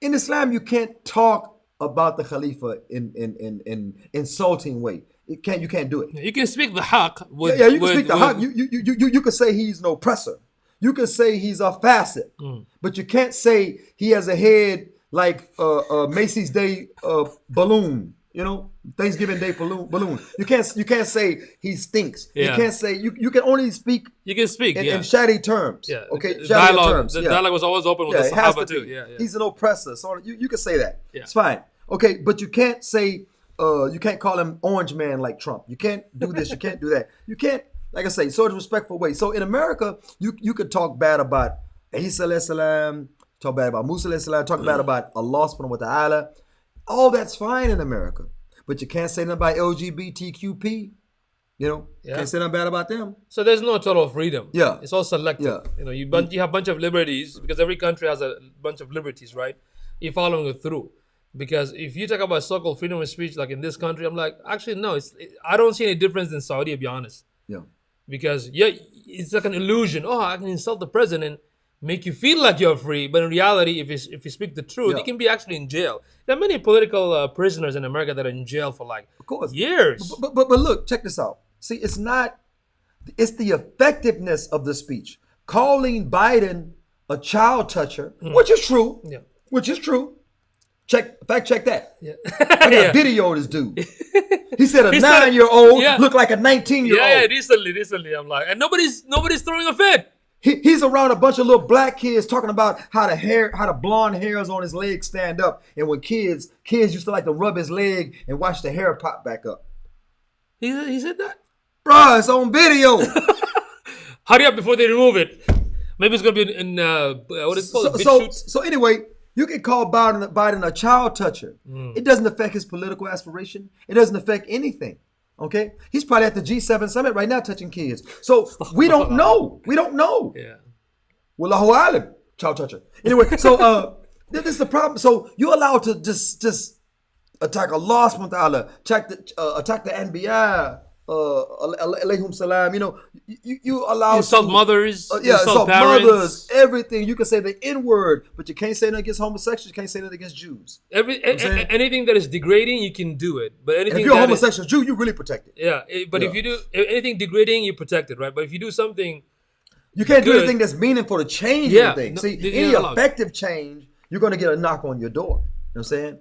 in Islam. You can't talk about the Khalifa in insulting way. You can't do it. You can speak the haqq. You can speak the haqq. You can say he's an oppressor. You can say he's a facet, but you can't say he has a head like Macy's Day balloon. You know, Thanksgiving Day balloon. You can't say he stinks. Yeah. You can't say you can only speak. You can speak in shady terms. Yeah. Okay. The shady dialogue. terms. The dialogue was always open with the Sahaba too. Yeah. He's an oppressor. So you can say that. Yeah. It's fine. Okay, but you can't say you can't call him orange man like Trump. You can't do this. You can't do that. You can't, like I say, sort of respectful way. So in America, you could talk bad about Isa alayhi salam, talk bad about Musa alayhi salam, talk bad about Allah subhanahu wa ta'ala. All that's fine in America. But you can't say nothing about LGBTQP. You know, can't say nothing bad about them. So there's no total freedom. Yeah. It's all selective. Yeah. You know, you have a bunch of liberties because every country has a bunch of liberties, right? You're following it through. Because if you talk about so-called freedom of speech, like in this country, I'm like, actually, no. I don't see any difference in Saudi, to be honest. Yeah. Because, it's like an illusion. Oh, I can insult the president, make you feel like you're free. But in reality, if you speak the truth, you can be actually in jail. There are many political prisoners in America that are in jail for like years. But look, check this out. See, it's the effectiveness of the speech. Calling Biden a child toucher, which is true. Yeah. Which is true. Fact check that. Yeah. I got a video of this dude. He said a 9-year-old looked like a 19-year-old. Yeah, recently I'm like, and nobody's throwing a fit. He's around a bunch of little black kids talking about how the blonde hairs on his legs stand up, and when kids used to like to rub his leg and watch the hair pop back up. He said that? Bruh, it's on video. Hurry up before they remove it. Maybe it's gonna be in what is it called? So anyway, you can call Biden a child toucher. It doesn't affect his political aspiration. It doesn't affect anything. Okay, he's probably at the G7 summit right now touching kids. So we don't know. We don't know. Yeah. Wallahu alim, child toucher. Anyway, so this is the problem. So you're allowed to just attack Allah subhanahu wa ta'ala, attack the Anbiya, alayhum salam. You know, you allow insult mothers, insult parents. mothers, everything. You can say the N word, but you can't say nothing against homosexuals. You can't say nothing against Jews. Anything that is degrading, you can do it. But anything if you're a homosexual Jew, you really protect it. Yeah, if you do anything degrading, you protect it, right? But if you do something, you can't do anything that's meaningful to change anything. No, see, any effective change, you're going to get a knock on your door. You know what I'm saying?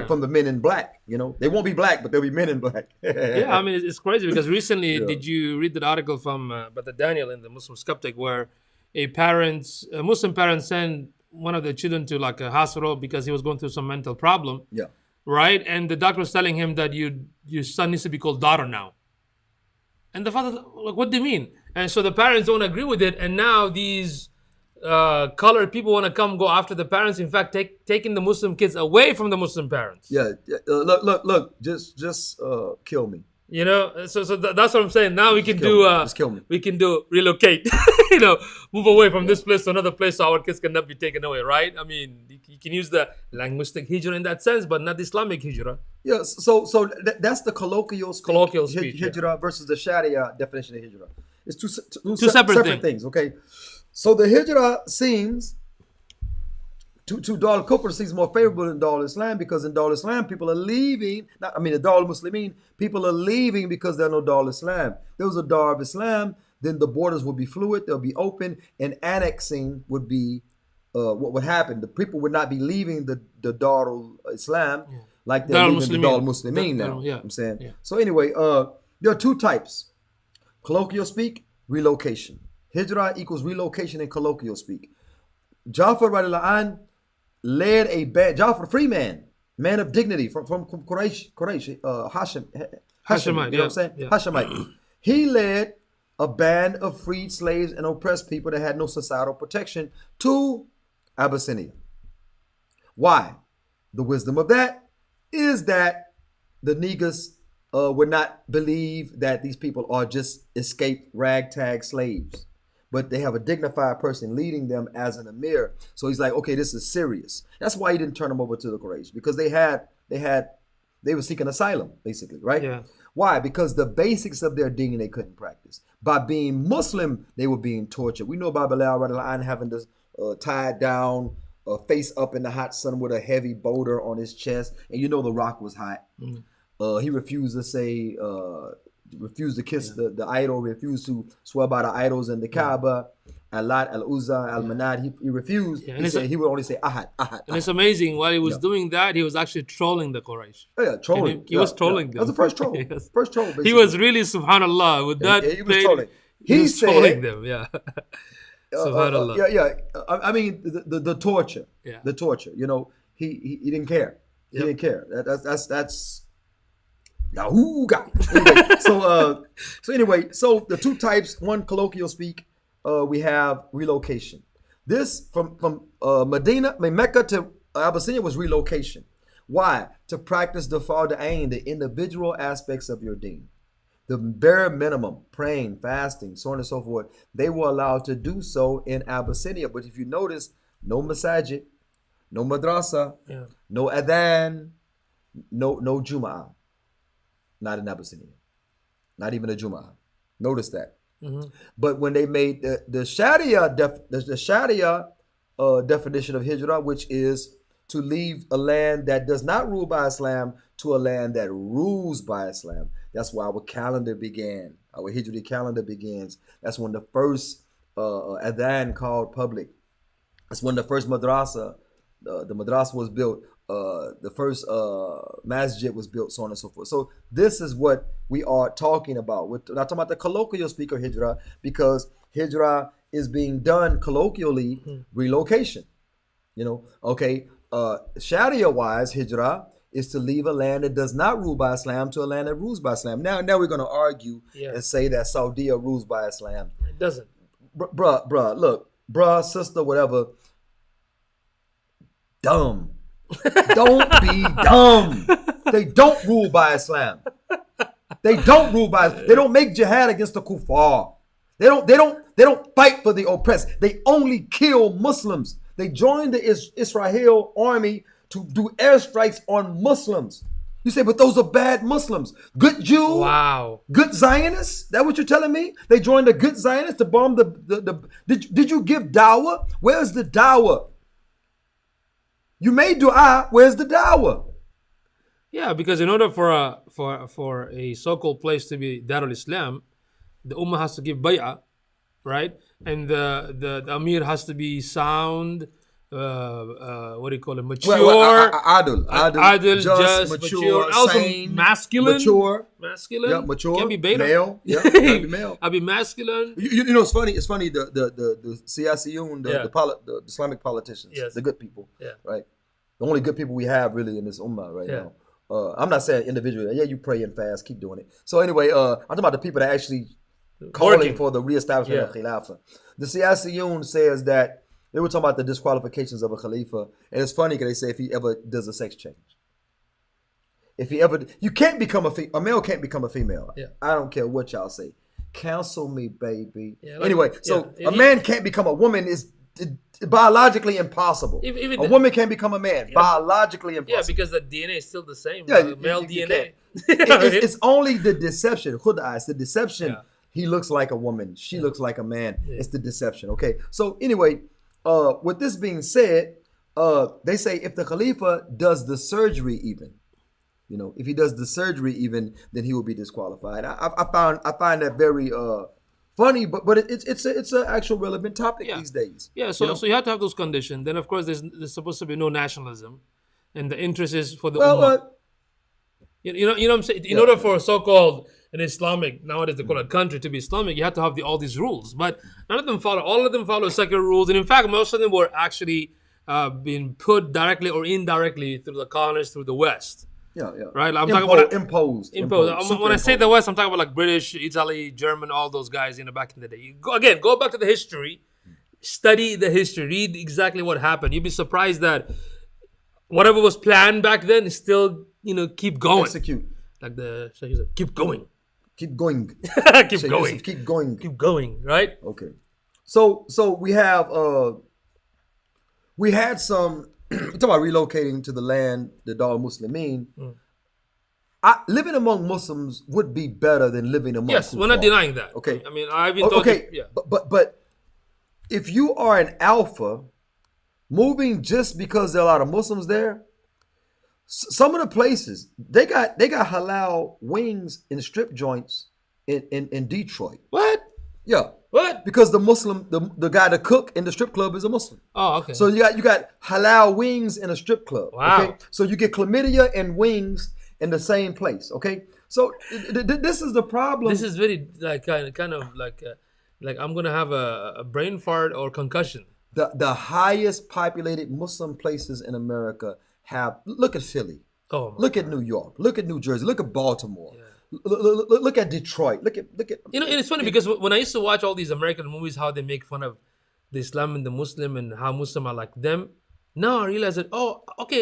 From the men in black, you know, they won't be black, but they'll be men in black. Yeah, I mean, it's crazy because recently, did you read that article from Brother Daniel in the Muslim Skeptic where a Muslim parent sent one of their children to like a hospital because he was going through some mental problem. Yeah. Right, and the doctor was telling him that your son needs to be called daughter now. And the father, like, what do you mean? And so the parents don't agree with it, and now these colored people want to go after the parents. In fact, taking the Muslim kids away from the Muslim parents. Yeah. Look. Just kill me. You know, so that's what I'm saying. Now we can just kill me. We can do relocate. You know, move away from this place to another place so our kids cannot be taken away, right? I mean, you can use the linguistic hijrah in that sense, but not the Islamic hijrah. Yeah. So that's the colloquial speech, hijrah versus the Sharia definition of hijrah. It's two separate things. Okay. So the hijrah seems to Dar Kufr seems more favorable than Dar Islam because in Dar Islam people are leaving. The Dar Muslimin people are leaving because there are no Dar Islam. There was a Dar of Islam, then the borders would be fluid, they'll be open, and annexing would be what would happen. The people would not be leaving the Dar Islam like they're leaving the Dar Muslimin now. Yeah. I'm saying. Yeah. So anyway, there are two types: colloquial speak, relocation. Hijrah equals relocation in colloquial speak. Ja'far radiallahu anh led a band. Ja'far, free man of dignity from Quraysh, Hashemite, you know what I'm saying? Yeah. Hashemite. He led a band of freed slaves and oppressed people that had no societal protection to Abyssinia. Why? The wisdom of that is that the Negus would not believe that these people are just escaped ragtag slaves, but they have a dignified person leading them as an emir. So he's like, okay, this is serious. That's why he didn't turn them over to the Quraysh, because they were seeking asylum, basically, right? Yeah. Why? Because the basics of their deen they couldn't practice. By being Muslim, they were being tortured. We know about Bilal radiallahu anh having this tied down, face up in the hot sun with a heavy boulder on his chest, and you know the rock was hot. He refused to say, refused to kiss the idol, refused to swear by the idols in the Kaaba, Al-Lat, Al-Uzza, Al-Manat. He refused. Yeah, he said he would only say Ahad, Ahad. And it's amazing, while he was doing that, he was actually trolling the Quraysh. Oh, yeah, trolling. He was trolling them. That was the first troll. Yes. First troll, basically. He was really, subhanAllah, with that. He was trolling. He was said, trolling them, yeah. Subhanallah. I mean, the torture. Yeah. The torture. You know, he didn't care. He didn't care. That's Yahuga. Anyway, so the two types, one colloquial speak, we have relocation. This from Mecca to Abyssinia was relocation. Why? To practice the farda'ain, the individual aspects of your deen. The bare minimum, praying, fasting, so on and so forth, they were allowed to do so in Abyssinia. But if you notice, no masajid, no madrasa, no adhan, no Jum'ah. Not in Abyssinia. Not even a Jum'ah. Notice that. But when they made the Sharia definition of Hijrah, which is to leave a land that does not rule by Islam to a land that rules by Islam. That's why our calendar began. Our Hijri calendar begins. That's when the first adhan called public. That's when the first madrasa, the madrasa was built. The first masjid was built, so on and so forth. So this is what we are talking about. We're not talking about the colloquial speaker Hijrah, because Hijrah is being done colloquially, relocation. You know, okay, Sharia-wise, Hijrah is to leave a land that does not rule by Islam to a land that rules by Islam. Now we're going to argue and say that Saudi rules by Islam. It doesn't. Bruh, sister, whatever. Dumb. Don't be dumb. They don't rule by Islam. They don't make jihad against the kuffar. They don't fight for the oppressed. They only kill Muslims. They joined the Israel army to do airstrikes on Muslims. You say, but those are bad Muslims. Good Jew? Wow. Good Zionists? That what you're telling me? They joined the good Zionists to bomb Did you give dawah? Where's the dawah? You made dua. Where's the dawah? Yeah, because in order for a so-called place to be Darul Islam, the Ummah has to give bay'ah, right? And the Amir has to be sound, what do you call it? Mature. Adil, just, mature. Also sane, masculine. Masculine. Yeah, mature. Can't be beta. Male. Yeah, can't be male. I'll be masculine. You know, it's funny. The siyasiyun, the Islamic politicians, the good people, right? The only good people we have really in this ummah right now. I'm not saying individually. Yeah, you pray and fast, keep doing it. So anyway, I'm talking about the people that actually calling for the reestablishment of Khilafah. The siyasiyun says that they were talking about the disqualifications of a Khalifa, and it's funny because they say if he ever does a sex change. You can't become a male can't become a female. Yeah. I don't care what y'all say. Counsel me, baby. Yeah, anyway, a man can't become a woman is biologically impossible. A woman can't become a man. Biologically impossible. Yeah, because the DNA is still the same. Yeah, male DNA. It's only the deception. Khud'a, it's the deception. Yeah. He looks like a woman. She looks like a man. Yeah. It's the deception. Okay. So anyway, with this being said, they say if the Khalifa does the surgery even, you know, if he does the surgery even, then he will be disqualified. I find that very funny, but it's an actual relevant topic these days. Yeah, so you have to have those conditions. Then of course there's supposed to be no nationalism, and the interest is for the ummah. You know what I'm saying? In order for so-called an Islamic, nowadays they call it country, to be Islamic, you have to have all these rules. But none of them follow. All of them follow secular rules, and in fact, most of them were actually being put directly or indirectly through the colonists, through the West. Yeah, yeah. Right? Like, I'm talking about imposed. When I say the West, I'm talking about like British, Italy, German, all those guys, back in the day. Go back to the history, study the history, read exactly what happened. You'd be surprised that whatever was planned back then is still, keep going. Execute. Like the Sheikh said, keep going. Keep going. Keep going. Keep going. Keep going, right? Okay. So we have we had some talking about relocating to the land, the Dar Muslimin. Living among Muslims would be better than living among Yes, we're not kuffar. denying that. Okay. I mean, I've been told okay. yeah. But if you are an alpha moving just because there are a lot of Muslims there, some of the places they got halal wings in strip joints in Detroit. What? Yeah. What? Because the Muslim, the guy that cook in the strip club is a Muslim. Oh, okay. So you got halal wings in a strip club. Wow. Okay. So you get chlamydia and wings in the same place. Okay. So this is the problem. This is very kind of like I'm gonna have a brain fart or concussion. The highest populated Muslim places in America have. Look at Philly. Oh, look at New York. Look at New Jersey. Look at Baltimore. Yeah. Look at Detroit. Look at. It's funny because when I used to watch all these American movies, how they make fun of the Islam and the Muslim and how Muslim are like them. Now I realize that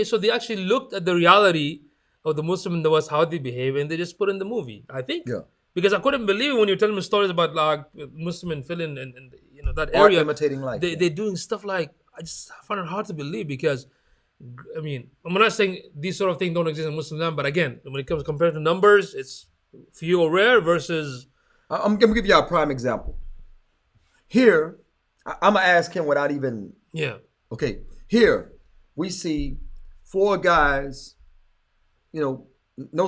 so they actually looked at the reality of the Muslim in the West, how they behave, and they just put in the movie. I think. Yeah. Because I couldn't believe it when you tell me stories about like Muslim and Philly and that area. Art imitating life. They're doing stuff like, I just find it hard to believe because, I mean, I'm not saying these sort of things don't exist in Muslim land, but again, when it comes compared to numbers, it's few or rare versus. I'm gonna give you a prime example. Here, I'm gonna ask him without even. Yeah. Okay. Here, we see 4 guys, no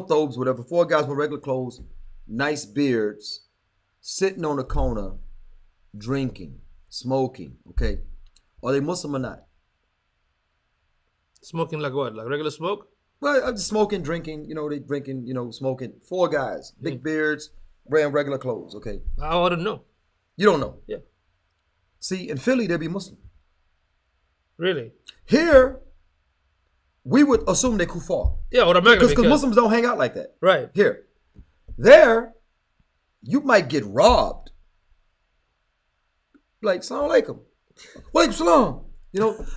thobes, whatever. 4 guys with regular clothes, nice beards, sitting on the corner, drinking, smoking. Okay, are they Muslim or not? Smoking like what? Like regular smoke? Well, just smoking, drinking. They drinking. Smoking. 4 guys, big beards, wearing regular clothes. Okay, I wouldn't know. you don't know. Yeah. See, in Philly, they'd be Muslim. Really? Here, we would assume they're kuffar. Yeah, automatically. Because Muslims don't hang out like that. Right. Here. There, you might get robbed. Like, Salaam alaikum. Walaikum salam.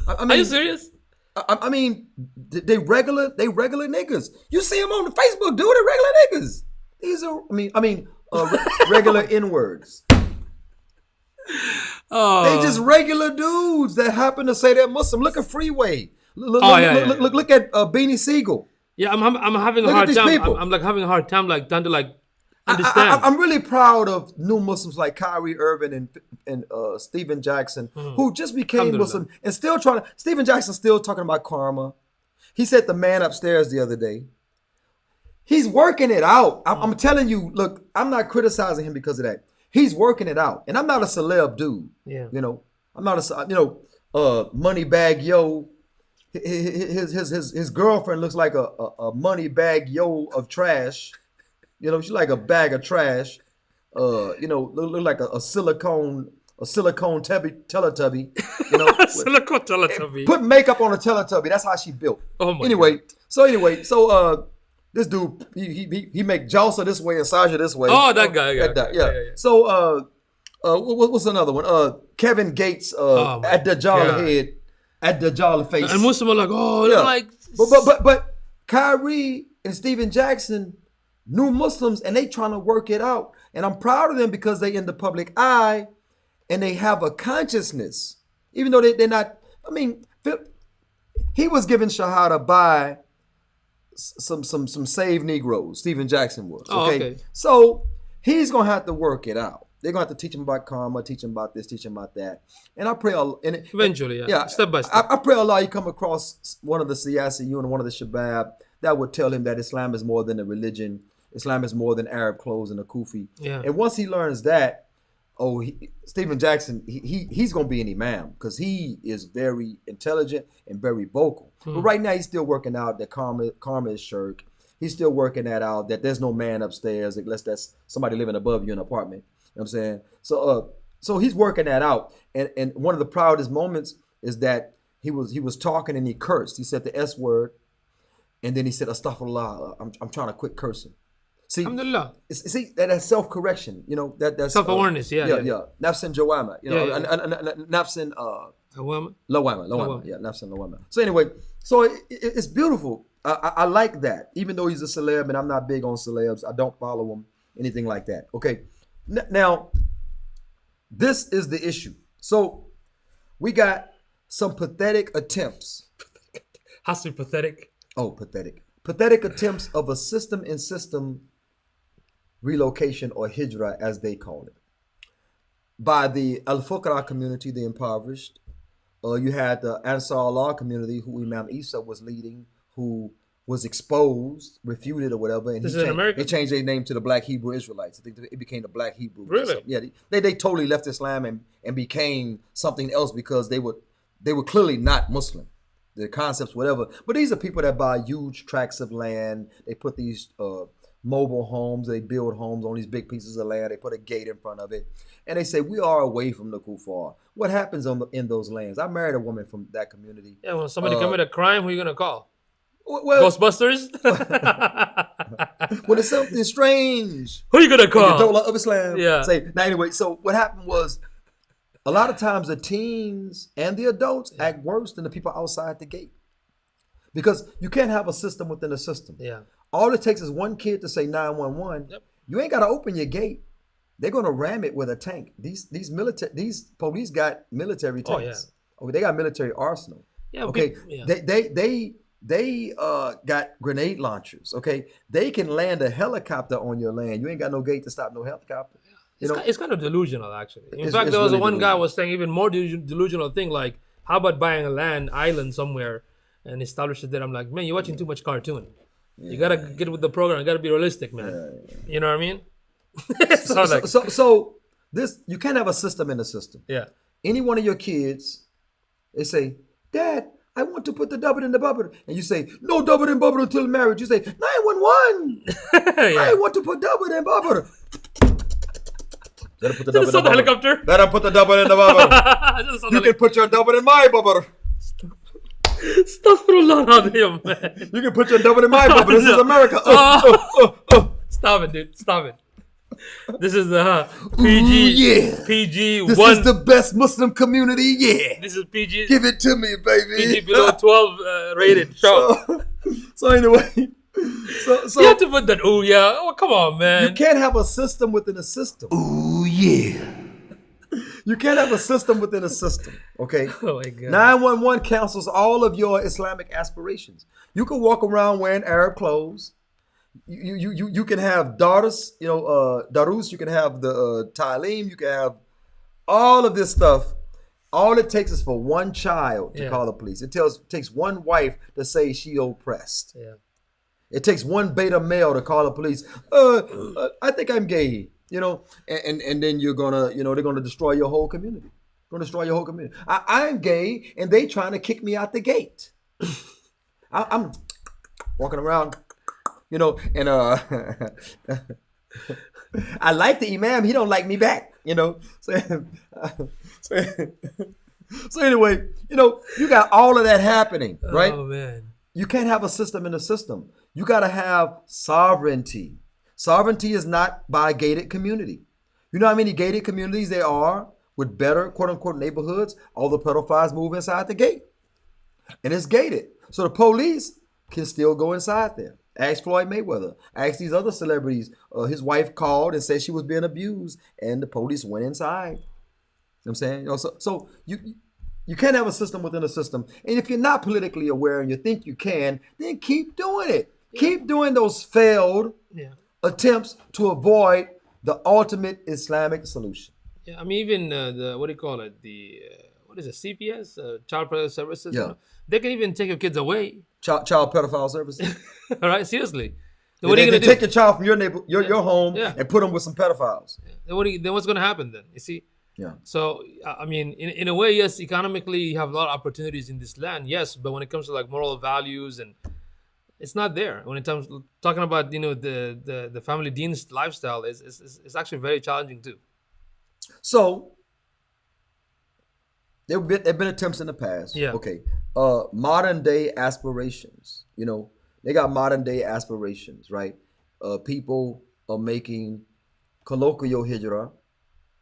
I mean, Are you serious? I mean, they regular niggas. You see them on the Facebook, dude. They're regular niggas. These are, regular N-words. Oh. They just regular dudes that happen to say they're Muslim. Look at Freeway. Look at Beanie Siegel. Yeah, I'm having a Look at hard these time. people. I'm like having a hard time like trying to like understand. I'm really proud of new Muslims like Kyrie Irving and Stephen Jackson, who just became Muslim and still trying to. Stephen Jackson still talking about karma. He said the man upstairs the other day. He's working it out. I'm telling you, look, I'm not criticizing him because of that. He's working it out, and I'm not a celeb dude. Yeah. I'm not a money bag yo. His girlfriend looks like a money bag yo of trash. She's like a bag of trash. Look like a silicone Teletubby. Silicone Teletubby. Put makeup on a Teletubby. That's how she built. Oh my anyway, God. so this dude he make Jalsa this way and Saja this way. Oh, that guy. Yeah. So what's another one? Kevin Gates at the Dajjal head, at the Dajjal face. And Muslim are like, they're like. But Kyrie and Stephen Jackson, new Muslims, and they trying to work it out. And I'm proud of them because they in the public eye and they have a consciousness. Even though they're not, he was given Shahada by some saved Negroes, Stephen Jackson was. Okay. So he's gonna have to work it out. They're gonna have to teach him about karma, teach him about this, teach him about that. And I pray Eventually, step by step. I pray Allah you come across one of the Siyasiyun and one of the Shabab that would tell him that Islam is more than a religion. Islam is more than Arab clothes and a kufi. Yeah. And once he learns that, Stephen Jackson, he's going to be an imam because he is very intelligent and very vocal. But right now he's still working out that karma is shirk. He's still working that out, that there's no man upstairs unless that's somebody living above you in an apartment. You know what I'm saying? So he's working that out. And one of the proudest moments is that he was talking and he cursed. He said the S word, and then he said, Astaghfirullah, I'm trying to quit cursing. See, Alhamdulillah. See, that's self-correction. You know, that's Self-awareness, yeah. Nafsin jawama. You know, nafsin lawama. Yeah, nafsin lawama. So anyway, it's beautiful. I like that. Even though he's a celeb, and I'm not big on celebs, I don't follow him, anything like that. Okay, now this is the issue. So we got some pathetic attempts. Has to be pathetic. Oh, pathetic. Pathetic attempts of a system-in-system relocation, or Hijrah as they call it, by the Al-Fuqara community, the impoverished. You had the Ansar Allah community, who Imam Isa was leading, who was exposed, refuted or whatever. And this is in America? They changed their name to the Black Hebrew Israelites. I think it became the Black Hebrews. Really? Yeah, they totally left Islam and became something else because they were clearly not Muslim. Their concepts, whatever. But these are people that buy huge tracts of land. They put these mobile homes. They build homes on these big pieces of land. They put a gate in front of it. And they say, we are away from the kuffar. What happens in those lands? I married a woman from that community. Yeah, when somebody commit a crime, who are you going to call? Well, Ghostbusters? when it's something strange. Who are you going to call? The Dawla of Islam. Yeah. Say, now anyway, so what happened was, a lot of times the teens and the adults act worse than the people outside the gate. Because you can't have a system within a system. Yeah. All it takes is one kid to say 911. Yep. You ain't got to open your gate. They're going to ram it with a tank. These police got military tanks. Oh, yeah. Okay, they got military arsenal. Yeah. Okay. They got grenade launchers. Okay. They can land a helicopter on your land. You ain't got no gate to stop no helicopter. It's kind of delusional, actually. In fact, there was really one guy was saying even more delusional thing, like, how about buying a land island somewhere and establish it there? I'm like, man, you're watching too much cartoon. Yeah. You got to get with the program. You got to be realistic, man. Yeah. You know what I mean? So this, you can't have a system in the system. Yeah. Any one of your kids, they say, Dad, I want to put the double in the bubble. And you say, no double in bubble until marriage. You say, 911. Yeah. I want to put double in bubble. Let him put the double in the helicopter. Let him put the double in the bubble. You can put your double in my bubble. Astaghfirullah, man. You can put your double in my bubble. This is America. Stop it, dude. Stop it. This is the PG. PG. This is the best Muslim community. Yeah. This is PG. Give it to me, baby. PG below 12 rated show. So anyway. So you have to put that. Oh yeah. Oh come on, man. You can't have a system within a system. Ooh yeah. You can't have a system within a system. Okay. Oh my God. 911 cancels all of your Islamic aspirations. You can walk around wearing Arab clothes. You can have daughters. Darus. You can have the Ta'aleem. You can have all of this stuff. All it takes is for one child to call the police. It takes one wife to say she oppressed. Yeah. It takes one beta male to call the police. I think I'm gay, and then you're gonna, they're gonna destroy your whole community. I'm gay, and they trying to kick me out the gate. I'm walking around, and I like the imam. He don't like me back, So anyway, you got all of that happening, right? Oh man. You can't have a system in a system. You got to have sovereignty. Sovereignty is not by a gated community. You know how many gated communities there are with better, quote unquote, neighborhoods? All the pedophiles move inside the gate. And it's gated. So the police can still go inside there. Ask Floyd Mayweather. Ask these other celebrities. His wife called and said she was being abused, and the police went inside. You know what I'm saying? So you can't have a system within a system. And if you're not politically aware and you think you can, then keep doing it. Yeah. Keep doing those failed attempts to avoid the ultimate Islamic solution. Yeah, I mean, even what do you call it? What is it, CPS? Child Protective Services? Yeah. They can even take your kids away. Child pedophile services. All right, seriously. Then what are you going to do? Take your child from your home and put them with some pedophiles. Yeah. Then what's going to happen then? You see? Yeah. So, I mean, in a way, yes, economically, you have a lot of opportunities in this land, yes, but when it comes to like moral values and It's not there. When it comes talking about the family dean's lifestyle is actually very challenging too. So there've been attempts in the past. Yeah. Okay. Modern day aspirations. They got modern day aspirations, right? People are making colloquial hijrah,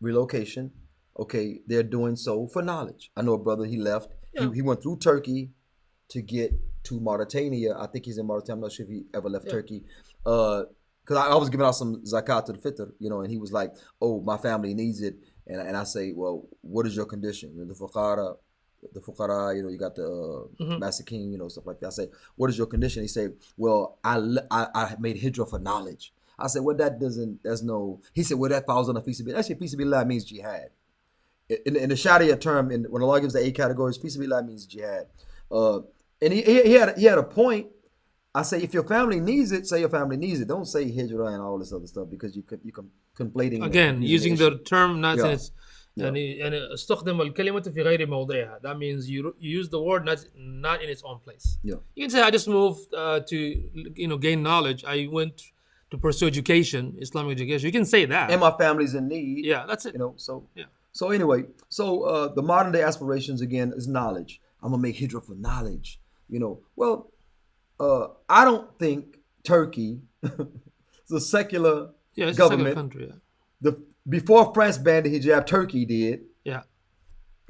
relocation. Okay, they're doing so for knowledge. I know a brother, he left. Yeah. He went through Turkey to get to Mauritania. I think he's in Mauritania. I'm not sure if he ever left Turkey. Because I was giving out some zakat to the fitr, and he was like, "Oh, my family needs it," and I say, "Well, what is your condition?" The fuqara, you got the masakin, stuff like that. I say, "What is your condition?" He said, "Well, I made hijrah for knowledge." I said, "Well, there's no." He said, "Well, that falls on a fi sabilillah." Actually, fi sabilillah means jihad. In the Sharia term, when Allah gives the 8 categories, fi sabilillah means jihad. And he had a point. I say, if your family needs it, say your family needs it. Don't say hijrah and all this other stuff because you conflating. Again, using the term not in its Yeah. يعني استخدم الكلمة في غير موضعها. That means you use the word not in its own place. Yeah. You can say I just moved to gain knowledge. I went to pursue education, Islamic education. You can say that. And my family's in need. Yeah, that's it. So Yeah. So anyway, the modern day aspirations again is knowledge. I'm gonna make hijrah for knowledge. Well, I don't think Turkey is a secular It's government. a country. Yeah. Before France banned the hijab, Turkey did. Yeah.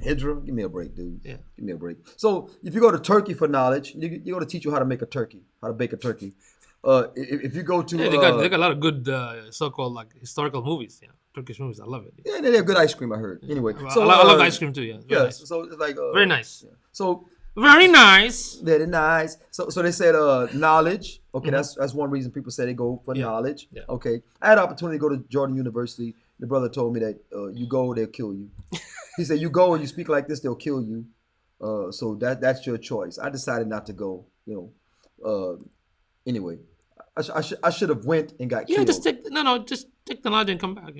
Hijrah, give me a break, dude. Yeah. Give me a break. So if you go to Turkey for knowledge, you're going to teach you how to make a turkey, how to bake a turkey. If you go to... They got a lot of good so-called like historical movies. Yeah, Turkish movies. I love it. Yeah, they have good ice cream, I heard. Anyway. I So, love ice cream too. Yeah. Very nice. So it's like... Very nice. Yeah. So... Very nice. Very nice. So they said knowledge. Okay, that's one reason people say they go for knowledge. Yeah. Okay. I had an opportunity to go to Jordan University. The brother told me that you go, they'll kill you. He said, you go and you speak like this, they'll kill you. So that's your choice. I decided not to go, Anyway, I should have went and got killed. Yeah, just take the knowledge and come back.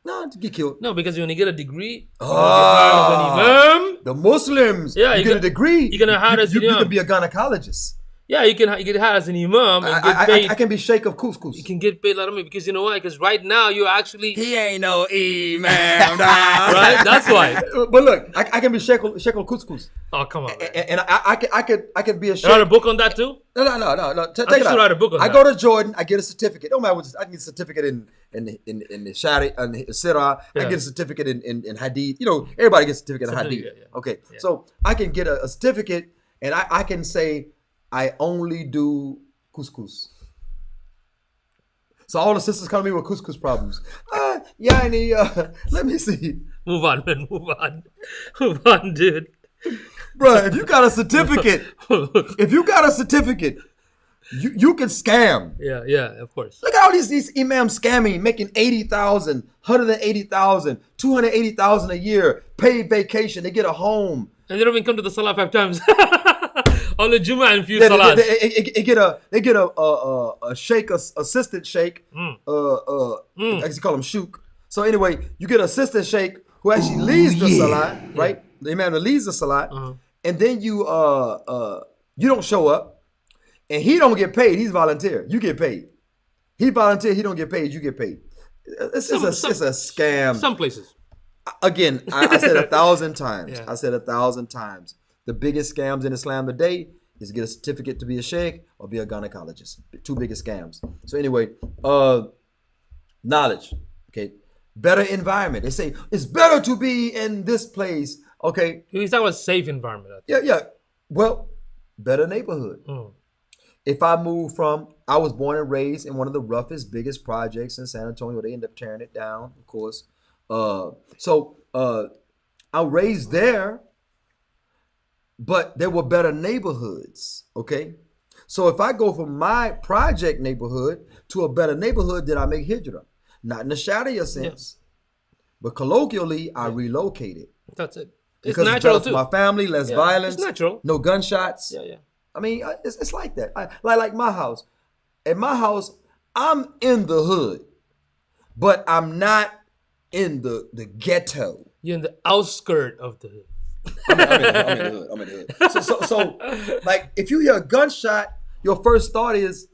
No, to get killed. No, because when you get a degree, you get hired as an imam. The Muslims. Yeah, you get a degree. You're gonna hire as an You imam. can be a gynecologist. Yeah, you get hired as an imam and get paid. I can be sheikh of couscous. You can get paid a lot of money because you know why? Because right now you actually He ain't no imam. right. That's why. But look, I can be sheikh of couscous. Oh come on. Man. And I could be a sheikh. You write a book on that too? No. Take think it you out. write a book on I that. go to Jordan. I get a certificate. Don't matter what. I can get a certificate in the Shari and Sirah. I Yeah. get a certificate in Hadith. Everybody gets a certificate in Hadith. Yeah. Okay, so I can get a certificate, and I can say I only do couscous. So all the sisters come to me with couscous problems. Let me see. Move on, man. Move on, dude. Bruh, if you got a certificate, you can scam. Yeah, of course. Look at all these imams scamming, making 80,000, 180,000, 280,000 a year, paid vacation, they get a home. And they don't even come to the salah 5 times. On the Jummah and few They salahs. get a sheikh, assistant sheikh. I guess you call him shuk. So anyway, you get an assistant sheikh who actually leads the salah, right? The imam that leads the salah, and then you don't show up, and he don't get paid. He's volunteer. You get paid. He volunteer. He don't get paid. You get paid. It's a scam. Some places. Again, I said 1,000 times. Yeah. I said 1,000 times. The biggest scams in Islam today is get a certificate to be a sheikh or be a gynecologist. The 2 biggest scams. So anyway, knowledge. Okay. Better environment. They say it's better to be in this place. Okay. He's talking about safe environment. Yeah. Well, better neighborhood. If I I was born and raised in one of the roughest, biggest projects in San Antonio. They end up tearing it down, of course. So I was raised there, but there were better neighborhoods, okay? So if I go from my project neighborhood to a better neighborhood, did I make hijrah? Not in the Sharia sense, but colloquially, I relocated. That's it. It's Because natural it's better too. for my family, less violence. It's natural. No gunshots. Yeah. I mean, it's like that. Like my house. At my house, I'm in the hood, but I'm not in the ghetto. You're in the outskirt of the hood. I'm in the hood. So like, if you hear a gunshot, your first thought is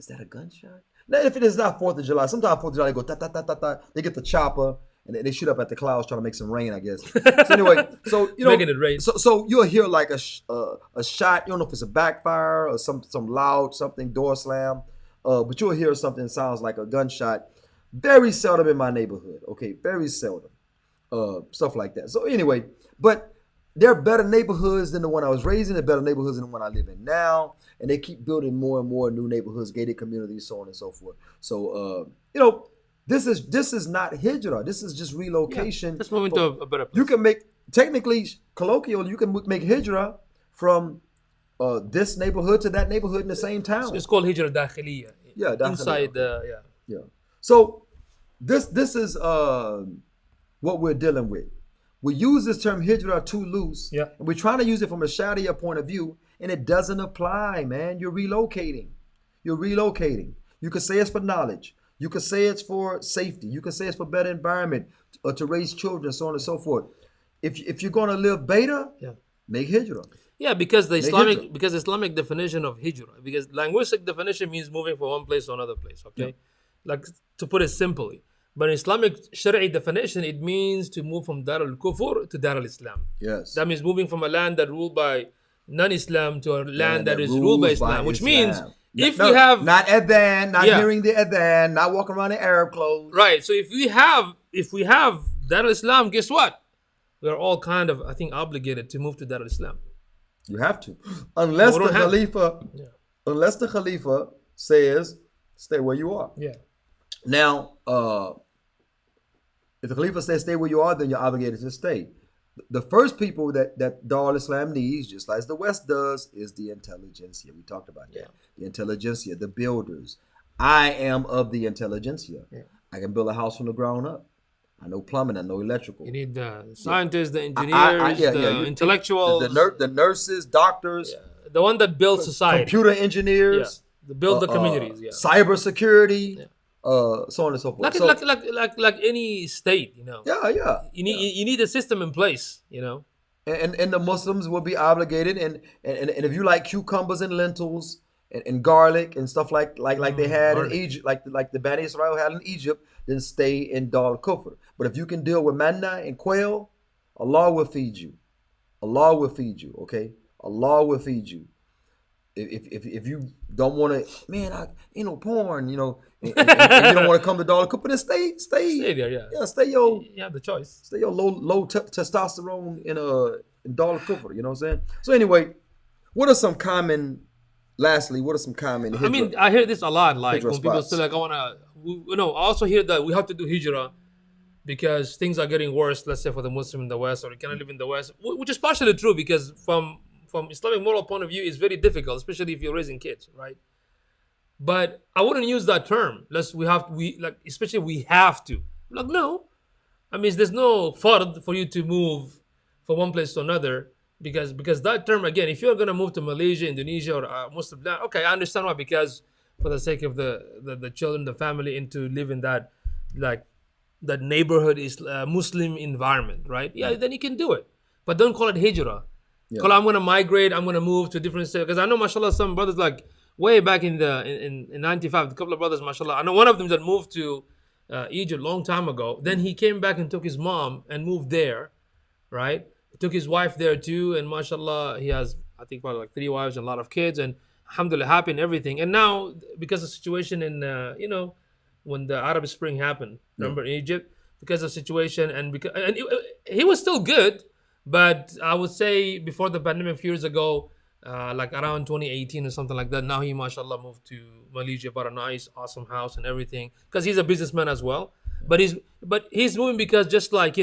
that a gunshot? Now, if it is not 4th of July, sometimes 4th of July they go ta ta ta ta ta. They get the chopper and they shoot up at the clouds trying to make some rain, I guess. So anyway, so you know, Making it rain. So you'll hear like a shot. You don't know if it's a backfire or some loud something, door slam, but you'll hear something that sounds like a gunshot. Very seldom in my neighborhood. Okay, very seldom. Stuff like that. So anyway, but there are better neighborhoods than the one I was raised in. There are better neighborhoods than the one I live in now. And they keep building more and more new neighborhoods, gated communities, so on and so forth. So, you know, this is not hijrah. This is just relocation. Let's move into a better place. You can make, technically, colloquial, you can make hijrah from this neighborhood to that neighborhood in the same town. It's called Hijrah Dakhiliya. Yeah, Dakhiliya. Inside, Yeah. So this is what we're dealing with. We use this term hijrah too loose. Yeah. And we're trying to use it from a Sharia point of view, and it doesn't apply, man. You're relocating. You're relocating. You could say it's for knowledge. You could say it's for safety. You could say it's for better environment, or to raise children, so on and so forth. If you're going to live beta, make hijrah. Yeah, because the Hijrah. Islamic definition of hijrah, because linguistic definition means moving from one place to another place, okay? Like, to put it simply. But in Islamic Shari'i definition, it means to move from Dar al-Kufr to Dar al-Islam. Yes. That means moving from a land that ruled by non-Islam to a land that is ruled by Islam, which means if we have... Not adhan, not hearing the adhan, not walking around in Arab clothes. Right, so if we have Dar al-Islam, guess what? We are all kind of, I think, obligated to move to Dar al-Islam. You have to. Unless No, we the don't have Khalifa, unless the Khalifa says, stay where you are. Yeah. Now, if the Khalifa says stay where you are, then you're obligated to stay. The first people that Dar al-Islam needs, just like the West does, is the intelligentsia. We talked about that. The intelligentsia, the builders. I am of the intelligentsia. I can build a house from the ground up. I know plumbing, I know electrical. You need the scientists, the engineers, the intellectuals. The nurses, doctors. The one that builds society. Computer engineers. The build the communities, cyber security, so on and so forth. Like any state, you know. Yeah. You need a system in place, you know. And the Muslims will be obligated, and if you like cucumbers and lentils and garlic and stuff like they had in Egypt, like the Bani Israel had in Egypt, then stay in Dar al-Kufr. But if you can deal with manna and quail, Allah will feed you. Allah will feed you. Okay, Allah will feed you. If you don't want to, man, ain't no porn, you know, and you don't want to come to Dar al-Kufr, then stay there, yeah, stay your. You have the choice. Stay your low testosterone in Dar al-Kufr. You know what I'm saying? So anyway, what are some common? Lastly, what are some common? Hijrah, I mean, I hear this a lot. Like when people spots? say, like, I also hear that we have to do hijrah because things are getting worse. Let's say for the Muslim in the West, or you cannot live in the West, which is partially true because from Islamic moral point of view, it's very difficult, especially if you're raising kids, right? But I wouldn't use that term. We have to. Like, no. I mean, there's no fard for you to move from one place to another because that term, again, if you're going to move to Malaysia, Indonesia, or Muslim land, okay, I understand why, because for the sake of the children, the family, and to live in that, like, that neighborhood is Muslim environment, right? Yeah, then you can do it. But don't call it hijrah. Yeah. Call it, I'm going to migrate, I'm going to move to a different state. Because I know, mashallah, some brothers, like, way back in 95, a couple of brothers, mashallah, I know one of them that moved to Egypt a long time ago. Then he came back and took his mom and moved there, right? He took his wife there too, and mashallah, he has, I think, probably like 3 wives and a lot of kids, and alhamdulillah, happy and everything. And now, because of the situation in, when the Arab Spring happened, remember, in Egypt, because of the situation, he was still good, but I would say before the pandemic a few years ago, like around 2018 or something like that, now he, mashallah, moved to Malaysia, bought a nice, awesome house and everything, because he's a businessman as well. But he's moving because just like,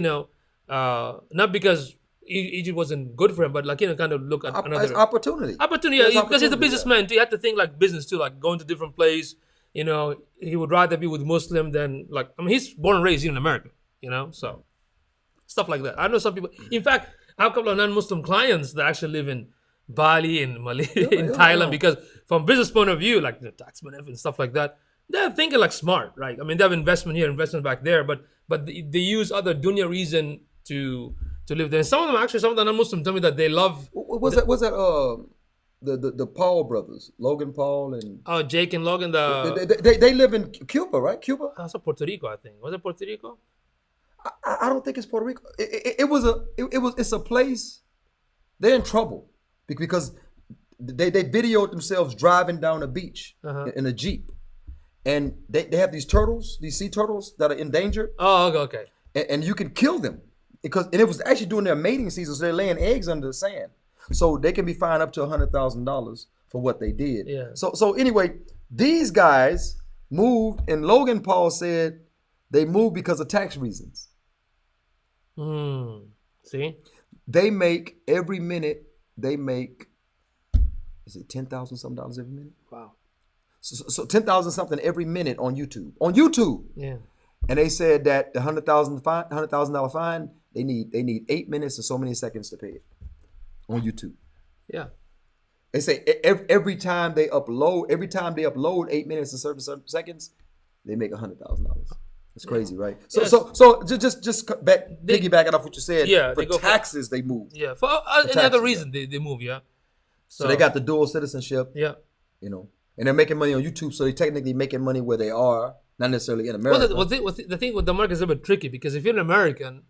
not because Egypt wasn't good for him, but like, kind of look at another opportunity. Because he's a businessman too. You have to think like business too, like going to different place. He would rather be with Muslim than like, I mean, he's born and raised here in America, so stuff like that. I know some people, in fact, I have a couple of non-Muslim clients that actually live in Bali and Malaysia, in Thailand, because from business point of view, like the tax benefit and stuff like that, they're thinking like smart, right? I mean, they have investment here, investment back there, but they use other dunya reason to live there. And some of the non-Muslim tell me that they love. Was that the Paul brothers, Logan Paul and Oh, Jake and Logan. they live in Cuba, right? Cuba. Also Puerto Rico, I think. Was it Puerto Rico? I don't think it's Puerto Rico. It's a place. They're in trouble because they videoed themselves driving down a beach in a Jeep, and they have these turtles, these sea turtles that are endangered. Oh, okay. And you can kill them and it was actually during their mating season, so they're laying eggs under the sand, so they can be fined up to $100,000 for what they did. Yeah. So anyway, these guys moved, and Logan Paul said they moved because of tax reasons. See? They make every minute. They make, is it $10,000 something dollars every minute? Wow. So 10,000 something every minute on YouTube. On YouTube. Yeah. And they said that the $100,000 fine, they need 8 minutes or so many seconds to pay it on YouTube. Yeah. They say every time they upload 8 minutes and certain seconds, they make $100,000. It's crazy, right? So Yes. so just piggybacking off what you said. Yeah, for they go taxes they move. Yeah. For taxes, another reason, they move, yeah. So they got the dual citizenship. Yeah. You know, and they're making money on YouTube, so they're technically making money where they are, not necessarily in America. Well, the thing with America is a bit tricky because if you're an American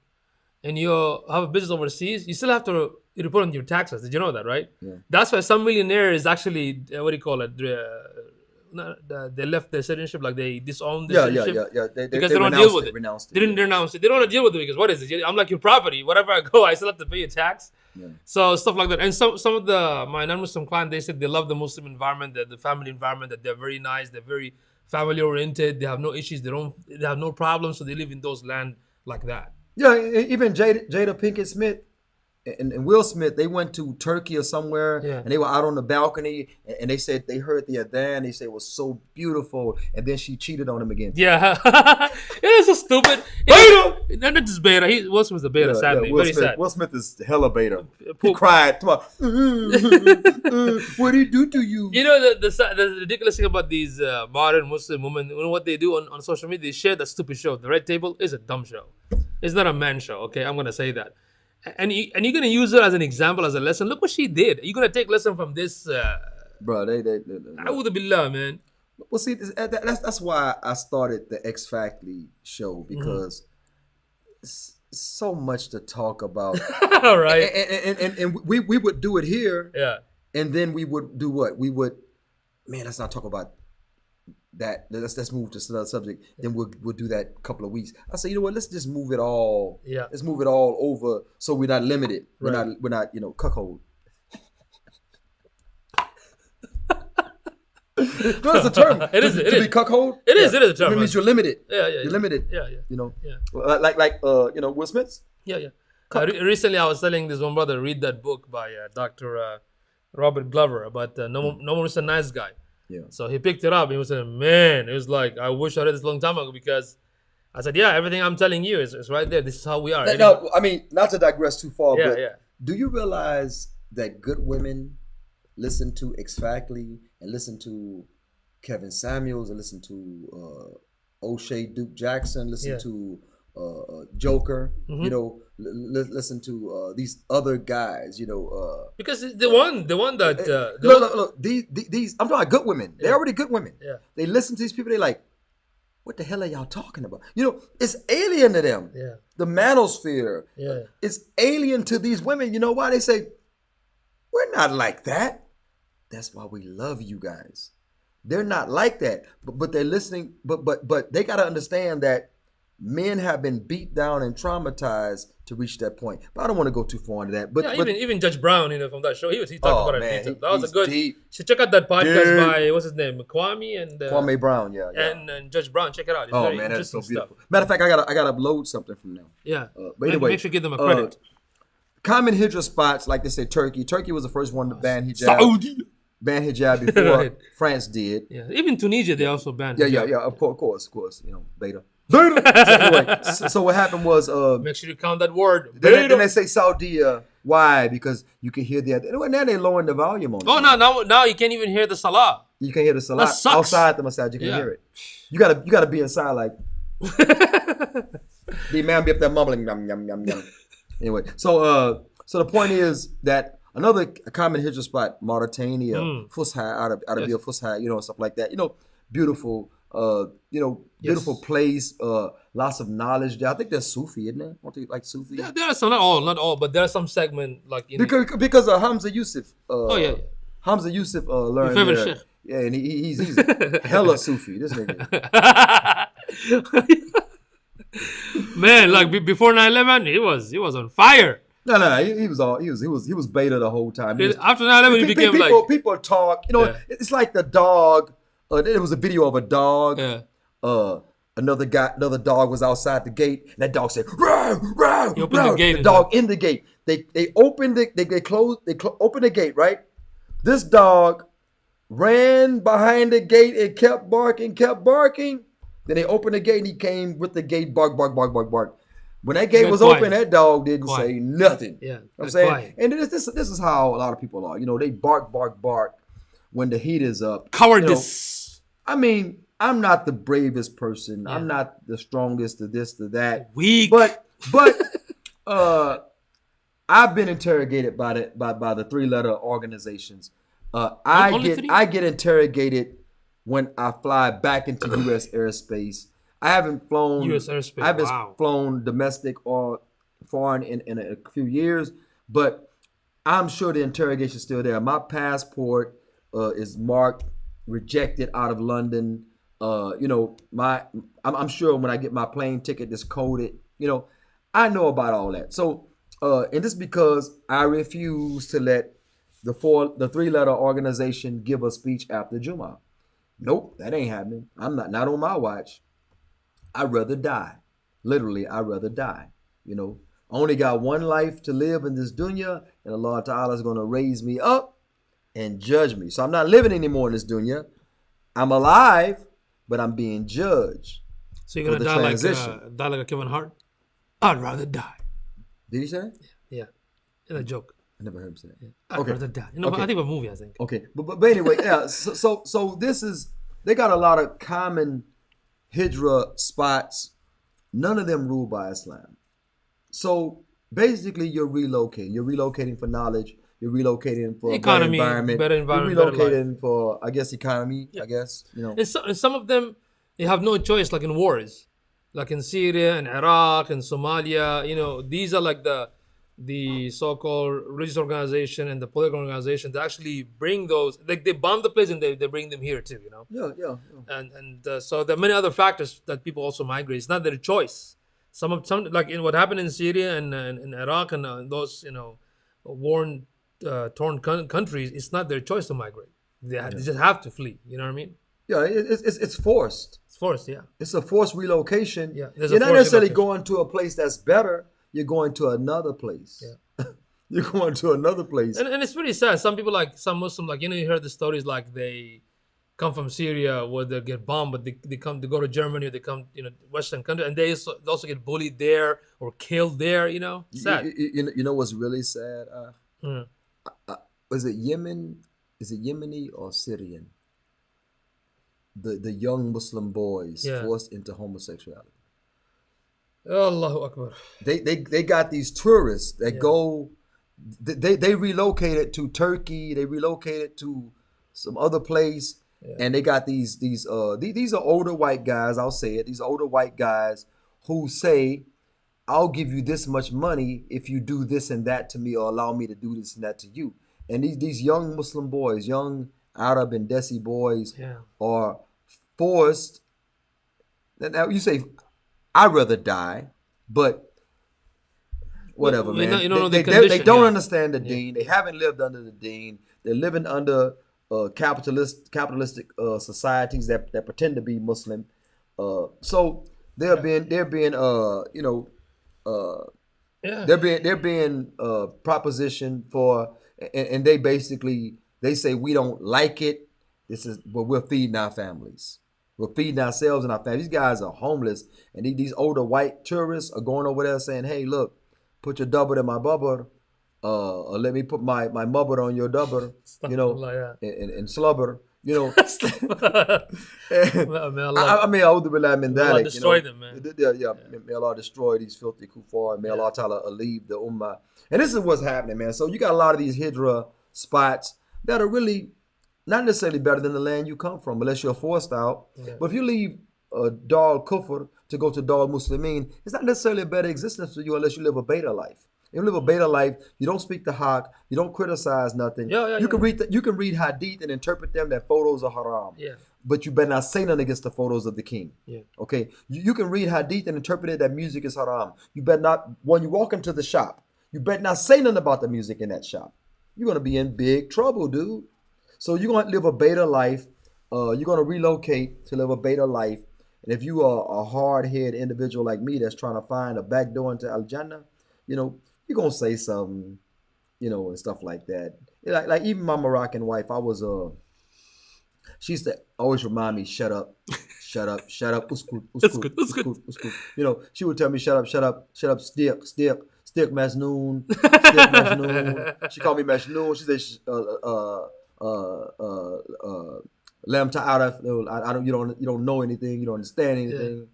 and you have a business overseas, you still have to report on your taxes. Did you know that, right? Yeah. That's why some millionaires actually, what do you call it? They left their citizenship, like they disowned their citizenship. Yeah. Because they don't deal with it. Renounced it. They didn't renounce it. They don't want to deal with it because what is it? I'm like your property. Wherever I go, I still have to pay a tax. Yeah. So stuff like that. And some of my non-Muslim clients, they said they love the Muslim environment, the family environment, that they're very nice, they're very family oriented, they have no issues, they have no problems, so they live in those land like that. Yeah, even Jada Pinkett Smith and Will Smith, they went to Turkey or somewhere, and they were out on the balcony, and they said they heard the adhan. They said it was so beautiful, and then she cheated on him again. Yeah, it is so stupid. Beta, not just beta. Will Smith's a beta, sadly. Very sad. Will Smith is hella beta. He cried. What did he do to you? You know the ridiculous thing about these modern Muslim women. You know what they do on social media? They share that stupid show. The Red Table is a dumb show. It's not a man show. Okay, I'm gonna say that. And you're gonna use her as an example, as a lesson. Look what she did. You're gonna take lesson from this. Bro, they A'udhu billah, man. Well, see, that's why I started the X Factor show, because it's so much to talk about. All right. And we would do it here. Yeah. And then we would do what? We would, man, let's not talk about that. Let's move to another subject. Then we'll do that a couple of weeks. I say, you know what? Let's just move it all. Yeah. Let's move it all over, so we're not limited. Right. We're not cuckold. No, it's a term. It is. To be cuckold. It is a term. It means you're limited. Yeah. You're limited. Yeah. You know. Yeah. Like Will Smith's. Yeah. Recently, I was telling this one brother, read that book by Dr. Robert Glover about No More Mr. Nice Guy. Yeah. So he picked it up and he was saying, man, it was like, I wish I read this a long time ago, because I said, yeah, everything I'm telling you is right there. This is how we are. No, I mean, not to digress too far, but Yeah. do you realize that good women listen to X Factor and listen to Kevin Samuels and listen to O'Shea Duke Jackson, listen to Joker, you know, listen to these other guys, you know, because the one that look, these I'm talking about good women. They're already good women. Yeah. They listen to these people. They like, what the hell are y'all talking about? You know, it's alien to them. Yeah. The manosphere. Yeah. It's alien to these women. You know why? They say, we're not like that. That's why we love you guys. They're not like that, but they're listening. But they got to understand that men have been beat down and traumatized to reach that point. But I don't want to go too far into that. But even Judge Brown, you know, from that show, he talked about it in detail. That was he's a good. deep. Should check out that podcast by what's his name, Kwame Brown, yeah. and Judge Brown. Check it out. It's very Man, that's so interesting beautiful. stuff. Matter of fact, I gotta upload something from them. Yeah. But anyway, make sure you give them a credit. Common Hijrah spots, like they say, Turkey. Turkey was the first one to ban hijab. Saudi. Ban hijab before Right. France did. Yeah. Even Tunisia, they also banned. Yeah. Of course. You know, beta. So anyway, so what happened was, Make sure you count that word. then they say Saudi. Why? Because you can hear the. Now they're lowering the volume on it. Oh, now you can't even hear the salah. You can hear the salat That sucks. outside the masjid. You can hear it. You gotta be inside like. The man be up there mumbling yum yum yum yum. Anyway, so the point is that Another common hijrah spot, Mauritania, Fusha, Arabia, Yes. Fusha, you know, stuff like that. You know, beautiful, beautiful Yes. place. Lots of knowledge there. I think that's Sufi, isn't it? Don't you like Sufi? There are some, not all, but there are some segment like in Because Hamza Yusuf. Oh, yeah. Hamza Yusuf Your learned favorite there. sheikh. Yeah, and he's hella Sufi. This nigga. Man, like before 9/11, he was on fire. No, he was beta the whole time. He was- After 9/11, he became people, like people talk. You know, Yeah. it's like the dog. There was a video of a dog. Yeah. Another dog was outside the gate, and that dog said, "Row, row, He opened the row." gate The and dog in the gate. They opened it. They opened the gate. Right. This dog ran behind the gate and kept barking. Then they opened the gate, and he came with the gate, bark, bark, bark, bark, bark. When that gate Got was quiet. open, that dog didn't Quiet. say nothing. Yeah, You know what I'm got saying? quiet. And this is how a lot of people are. You know, they bark, bark, bark when the heat is up. cowardice. I mean, I'm not the bravest person. Yeah. I'm not the strongest to this, to that. Weak. But I've been interrogated by the three-letter organizations. Only three? I get interrogated when I fly back into U.S. airspace. I haven't flown US airspace, I haven't wow. flown domestic or foreign in a few years, but I'm sure the interrogation's still there. My passport is marked rejected out of London. I'm sure when I get my plane ticket, it's coded. You know, I know about all that. So, and this because I refuse to let the three-letter organization give a speech after Jummah. Nope, that ain't happening. I'm not on my watch. I'd rather die. Literally, I'd rather die. You know, I only got one life to live in this dunya, and Allah Ta'ala is going to raise me up and judge me. So I'm not living anymore in this dunya. I'm alive, but I'm being judged. So you're gonna for the die like a Kevin Hart? I'd rather die. Did he say that? Yeah, in a joke. I never heard him say that. I'd rather die. You know, Okay. I think of a movie. I think. Okay, but anyway, yeah. So this is, they got a lot of common hijrah spots. None of them ruled by Islam. So basically, you're relocating. You're relocating for knowledge. You're relocating for Economy, better environment. better environment, You're better relocating for, I guess, economy. I guess, you know. And some of them, they have no choice, like in wars, like in Syria and Iraq and Somalia. You know, these are like the so-called religious organization and the political organization that actually bring those. Like they bomb the place and they bring them here too. You know. Yeah. And so there are many other factors that people also migrate. It's not their choice. Some like in what happened in Syria and in Iraq and those torn countries, it's not their choice to migrate. They just have to flee. You know what I mean? Yeah, it's forced. It's forced. Yeah. It's a forced relocation. Yeah, there's a You're not forced necessarily relocation. going to a place that's better. You're going to another place. Yeah. You're going to another place. And it's pretty sad. Some people, like some Muslims, like, you know, you heard the stories like they come from Syria where they get bombed, but they go to Germany, or they come, you know, Western country, and they also get bullied there or killed there. You know, sad. You know what's really sad? Mm. Was it Yemen? Is it Yemeni or Syrian? The young Muslim boys Yeah. forced into homosexuality. Allahu Akbar. They got these tourists that go. They relocated to Turkey. They relocated to some other place, and they got these are older white guys. I'll say it. These older white guys who say, "I'll give you this much money if you do this and that to me, or allow me to do this and that to you." And these young Muslim boys, young Arab and Desi boys, are forced. Now you say, "I'd rather die," but whatever, Well, man. you know the They condition, don't yeah. understand the deen. They haven't lived under the deen. They're living under capitalistic societies that pretend to be Muslim. So they're being propositioned for, and they say we don't like it. This is, but we're feeding our families. We're feeding ourselves and our families. These guys are homeless, and these older white tourists are going over there saying, "Hey, look, put your double in my bubber, or let me put my mubber on your double, you know, Like that. and slubber, You know, May Allah, I mean, a'udhu billahi min may Allah dhalik, destroy them, man. May Allah destroy these filthy kuffar. May Allah Ta'ala leave the ummah. And this is what's happening, man. So you got a lot of these Hijrah spots that are really not necessarily better than the land you come from, unless you're forced out. Yeah. But if you leave Dar Kufr to go to Dar Muslimin, it's not necessarily a better existence for you unless you live a beta life. If you live a beta life, you don't speak the haqq, you don't criticize nothing. You can read hadith and interpret them that photos are haram. Yeah. But you better not say nothing against the photos of the king. Yeah. Okay? You can read hadith and interpret it that music is haram. You better not, when you walk into the shop, you better not say nothing about the music in that shop. You're going to be in big trouble, dude. So you're going to live a beta life. You're going to relocate to live a beta life. And if you are a hard-headed individual like me that's trying to find a back door into Al-Jannah, you know, you're going to say something, you know, and stuff like that. Like even my Moroccan wife, she used to always remind me, shut up, shut up, shut up, uskut, uskut, uskut, uskut. You know, she would tell me, shut up, shut up, shut up, stick, Majnoon, stick, Majnoon. She called me Majnoon. She said, Lam ta'araf, you don't know anything, you don't understand anything. Yeah.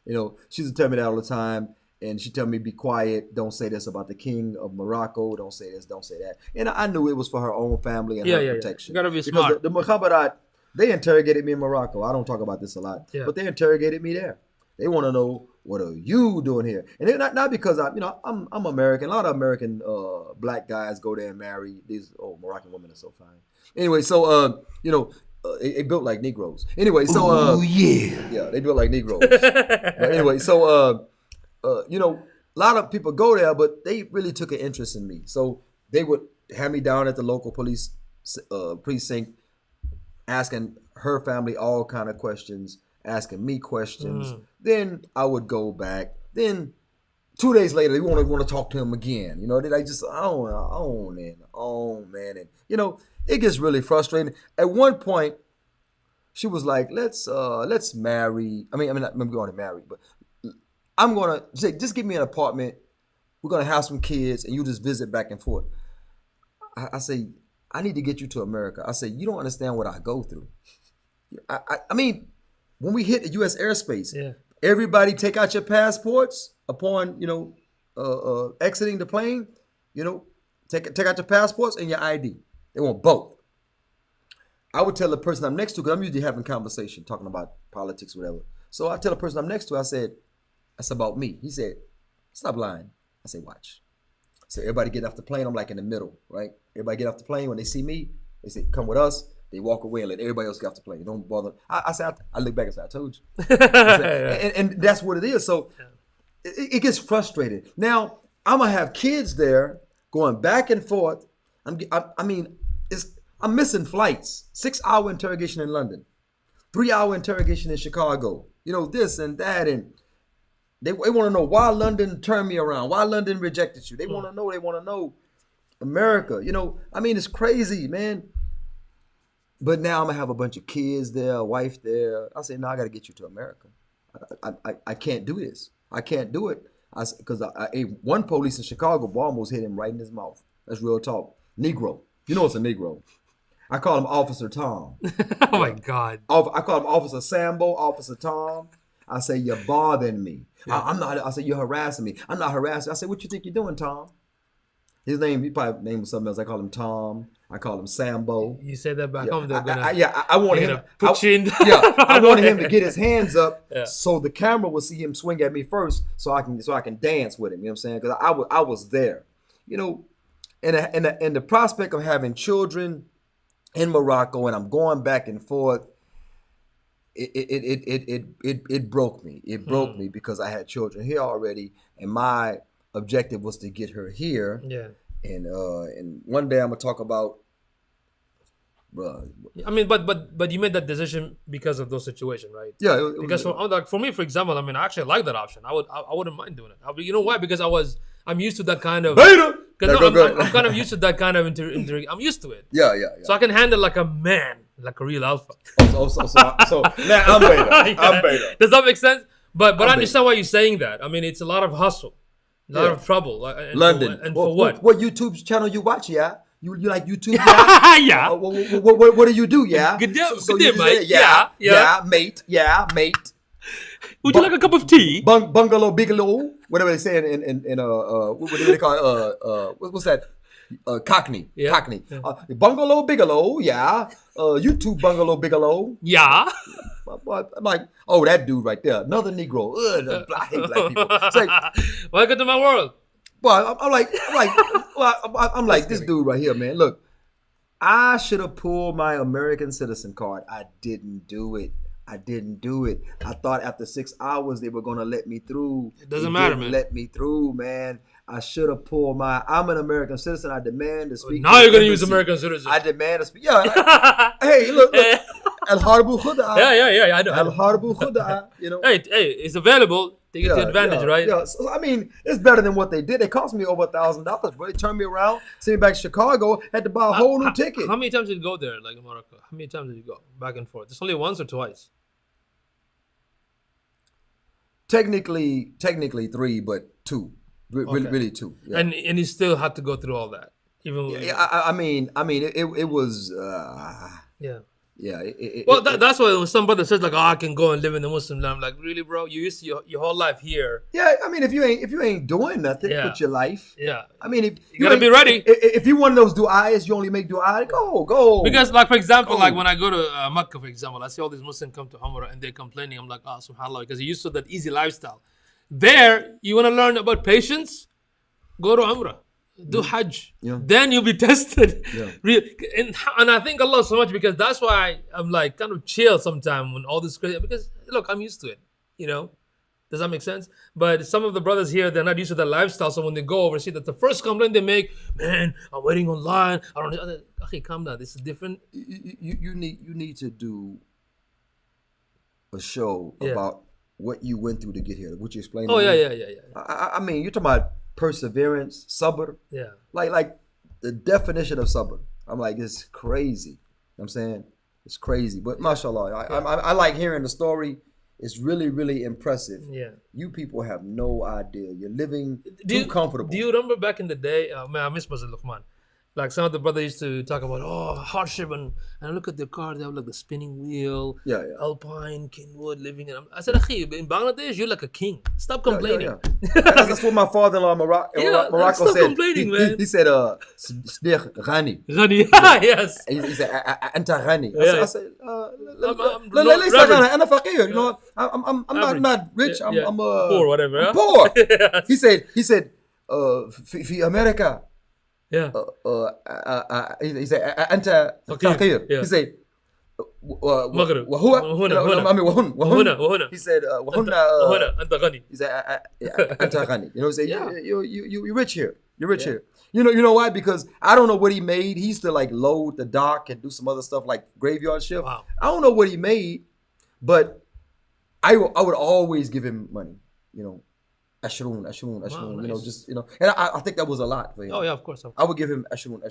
You know, she used to tell me that all the time. And she tell me, be quiet, don't say this about the king of Morocco, don't say this, don't say that. And I knew it was for her own family and her protection. You gotta be smart. The Mukhabarat, they interrogated me in Morocco. I don't talk about this a lot, but they interrogated me there. They want to know, what are you doing here? And they're not because I'm American. A lot of American black guys go there and marry these. Oh, Moroccan women are so fine. Anyway, so they built like Negroes. Anyway, so they built like Negroes. But anyway, so a lot of people go there, but they really took an interest in me. So they would have me down at the local police precinct, asking her family all kind of questions, asking me questions. Then I would go back. Then 2 days later, they want to talk to him again. You know, they like just on, man. And it gets really frustrating. At one point, she was like, let's marry. I'm going to marry, but I'm going to say, just give me an apartment. We're going to have some kids and you just visit back and forth. I say, I need to get you to America. I say, you don't understand what I go through. I mean, when we hit the U.S. airspace, everybody take out your passports upon, exiting the plane. Take out your passports and your ID. They want both. I would tell the person I'm next to, because I'm usually having conversation, talking about politics, whatever. So I tell the person I'm next to, I said, that's about me. He said, stop lying. I say, watch. So everybody get off the plane. I'm like in the middle, right? Everybody get off the plane. When they see me, they say, come with us. They walk away and let everybody else get off the plane. Don't bother. I look back and say, I told you. and that's what it is. So it gets frustrated. Now, I'm going to have kids there going back and forth. I'm missing flights. 6-hour interrogation in London. 3-hour interrogation in Chicago. This and that. And they want to know why London turned me around, why London rejected you. They want to know America. It's crazy, man. But now I'm going to have a bunch of kids there, a wife there. I say, no, I got to get you to America. I can't do this. I can't do it. Because one police in Chicago almost hit him right in his mouth. That's real talk. Negro. It's a Negro. I call him Officer Tom. Oh, my God. I call him Officer Sambo, Officer Tom. I say, you're bothering me. Yeah. I'm not. I say, you're harassing me. I'm not harassing. I say, what you think you're doing, Tom? His name, he probably named something else. I call him Tom. I call him Sambo. You said that back home. I wanted him. I wanted him to get his hands up so the camera would see him swing at me first, so I can dance with him. You know what I'm saying? Because I was there. And the prospect of having children in Morocco, and I'm going back and forth. It broke me. It broke me because I had children here already, and my objective was to get her here. Yeah. And one day I'm gonna talk about. But you made that decision because of those situations, right? Yeah. Because for me, for example, I actually like that option. I wouldn't mind doing it. You know why? Because I'm used to that kind of. I'm kind of used to that kind of I'm used to it. Yeah. So I can handle like a man, like a real alpha. So now I'm beta. Does that make sense? But I understand why you're saying that. It's a lot of hustle, a lot of trouble. London. For what? What YouTube channel you watch? Yeah. You like YouTube? Yeah. Yeah. What do you do? Yeah. Good day, So good day, you say, mate. Yeah, Yeah. mate. Yeah, mate. Would you like a cup of tea? Bungalow Bigelow, whatever they say in what do they call it? What's that? Cockney. Yeah. Cockney. Bungalow Bigelow, yeah. YouTube Bungalow Bigelow. Yeah. I'm like, oh, that dude right there, another Negro. Ugh, I hate black people. It's like, Welcome to my world. well, I'm like this dude right here, man. Look, I should have pulled my American citizen card. I didn't do it. I thought after 6 hours they were gonna let me through. It doesn't They matter, didn't man. Let me through, man. I should have pulled my. I'm an American citizen. I demand to speak. Now to you're the gonna use embassy. American citizen. I demand to speak. Yeah. Hey, look. Al Harbu Khuda. Yeah. I know. Al Harbu Khuda. You know. Hey, it's available. Take it to advantage, right? Yeah. So, I mean, it's better than what they did. It cost me over $1,000, bro. They turned me around, sent me back to Chicago, had to buy a whole new ticket. How many times did you go there, like in Morocco? How many times did you go back and forth? It's only once or twice. Technically 3, but 2. Really 2. Yeah. And you still had to go through all that, even. I mean, it was. Yeah. Yeah. Well, that's why when some brother says like, "Oh, I can go and live in the Muslim land," I'm like, really, bro? You used to your whole life here. Yeah, I mean, if you ain't doing nothing with your life, Yeah. I mean, if You gotta be ready. If you one of those du'as, you only make du'a. Go. Because, like, for example, like when I go to Mecca, for example, I see all these Muslims come to Umrah and they're complaining. I'm like, oh, subhanAllah, because you're used to that easy lifestyle. There, you want to learn about patience? Go to Umrah. Do Hajj. Yeah. Then you'll be tested. Yeah. And I thank Allah so much because that's why I'm like kind of chill sometimes when all this crazy. Because, look, I'm used to it. You know? Does that make sense? But some of the brothers here, they're not used to that lifestyle. So when they go overseas, that's the first complaint they make. Man, I'm waiting online. I don't know. Okay, calm down. This is different. You need to do a show about what you went through to get here. Would you explain? Oh, to me? yeah. I mean, you're talking about perseverance, sabr. Yeah. Like the definition of sabr. I'm like, it's crazy. You know what I'm saying? It's crazy. But mashallah, I like hearing the story. It's really, really impressive. Yeah. You people have no idea. You're living too comfortable. Do you remember back in the day? Man, I miss Mazal Luqman. Like some of the brothers used to talk about, hardship, and I look at their car, they have like the spinning wheel, Alpine, Kenwood, living in. I said, Akhi, in Bangladesh, you're like a king. Stop complaining. That's what my father-in-law in Morocco stop said. complaining, man. He said, Sdiq Ghani. Ghani, yes. He said, Anta Ghani. Yeah. I said, I'm ليس غني, أنا فقير. You know, I'm not rich. I'm poor, whatever. I'm Huh? poor. Yes. He said, في أمريكا. Yeah. He said, أنت فقير. Yeah. He said, مغرب. وهو هنا. I mean وهن. He said, وهن. هنا أنت غني. He said, أنت غني. You know, he said, you're rich here. You're rich here. You know why? Because I don't know what he made. He used to like load the dock and do some other stuff like graveyard shift. Wow. I don't know what he made, but I would always give him money. You know, Ashrun. Wow, You know, nice. just and I think that was a lot for him. Oh, yeah, of course. I would give him Ashrun.